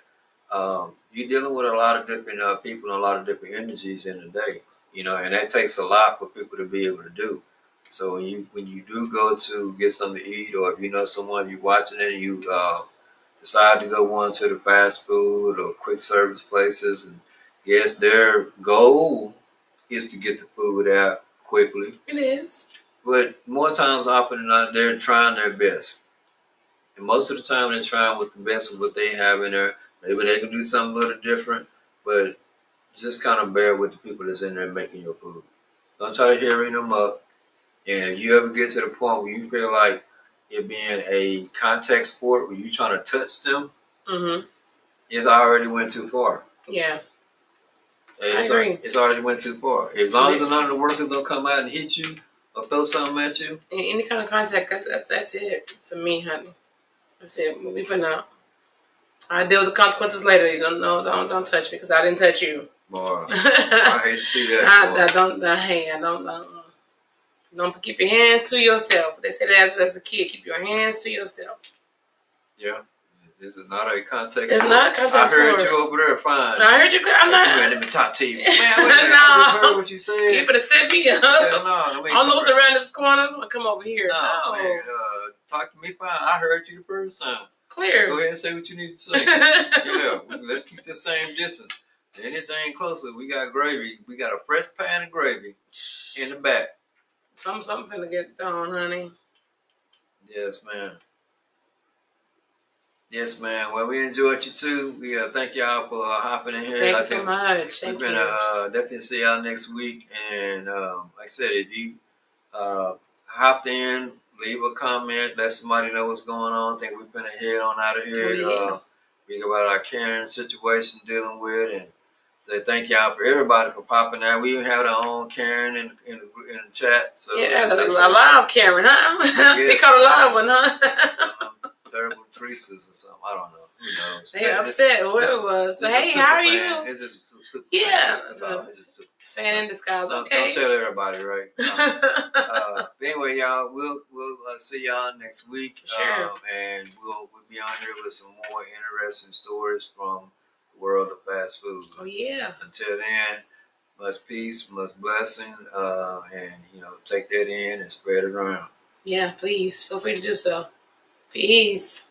You're dealing with a lot of different people and a lot of different energies in a day, you know, and that takes a lot for people to be able to do. So when you do go to get something to eat, or if you know someone you're watching it, and you decide to go one to the fast food or quick service places, and yes, their goal is to get the food out quickly, It is. but more times often than not, they're trying their best. And most of the time, they're trying with the best of what they have in there. Maybe they can do something a little different, but just kind of bear with the people that's in there making your food. Don't try to hurry them up. And if you ever get to the point where you feel like it being a contact sport where you're trying to touch them, Mm-hmm. it's already went too far. Yeah. It's agree. It's already went too far. As long as none of the workers don't come out and hit you or throw something at you. Any kind of contact, that's it for me, honey. That's it. We for now. I deal with the consequences later. You don't touch me because I didn't touch you. Boy, I hate to see that. Don't keep your hands to yourself. They say that as the kid, keep your hands to yourself. Yeah. This is not a contact It's sport. not a contact I heard sport. you over there, fine. I heard you. I'm not. Let me talk to you. Man, wait a minute. I just heard what you said. You finna set me up. Hell no. I'm loose around this corner. So I'm gonna come over here. No, man. Talk to me fine. I heard you the first time. Clear. Go ahead and say what you need to say. Yeah, let's keep the same distance. Anything closer, we got gravy. We got a fresh pan of gravy in the back. Something finna get done, honey. Yes, man. Yes, man. Well, we enjoyed you too. We thank y'all for hopping in here. Thank you so much. We're Thank gonna you. definitely see y'all next week. And like I said, if you hopped in, leave a comment, let somebody know what's going on. I think we're gonna head on out of here. Oh, yeah. Speak about our Karen situation dealing with, and say thank y'all for everybody for popping out. We even had our own Karen in the chat. So Yeah, a live Karen, huh? They caught a live one, huh? Terrible Teresa's or something. I don't know. Who knows? They upset, whatever it was. But hey, how are you? It's just a super Yeah. fan. That's all. It's just super Fan in disguise, Don't okay. tell everybody, right? But anyway, y'all, we'll see y'all next week. Sure. And we'll be on here with some more interesting stories from the world of fast food. Oh yeah. Until then, much peace, much blessing, and take that in and spread it around. Yeah, please feel free to do so. Peace.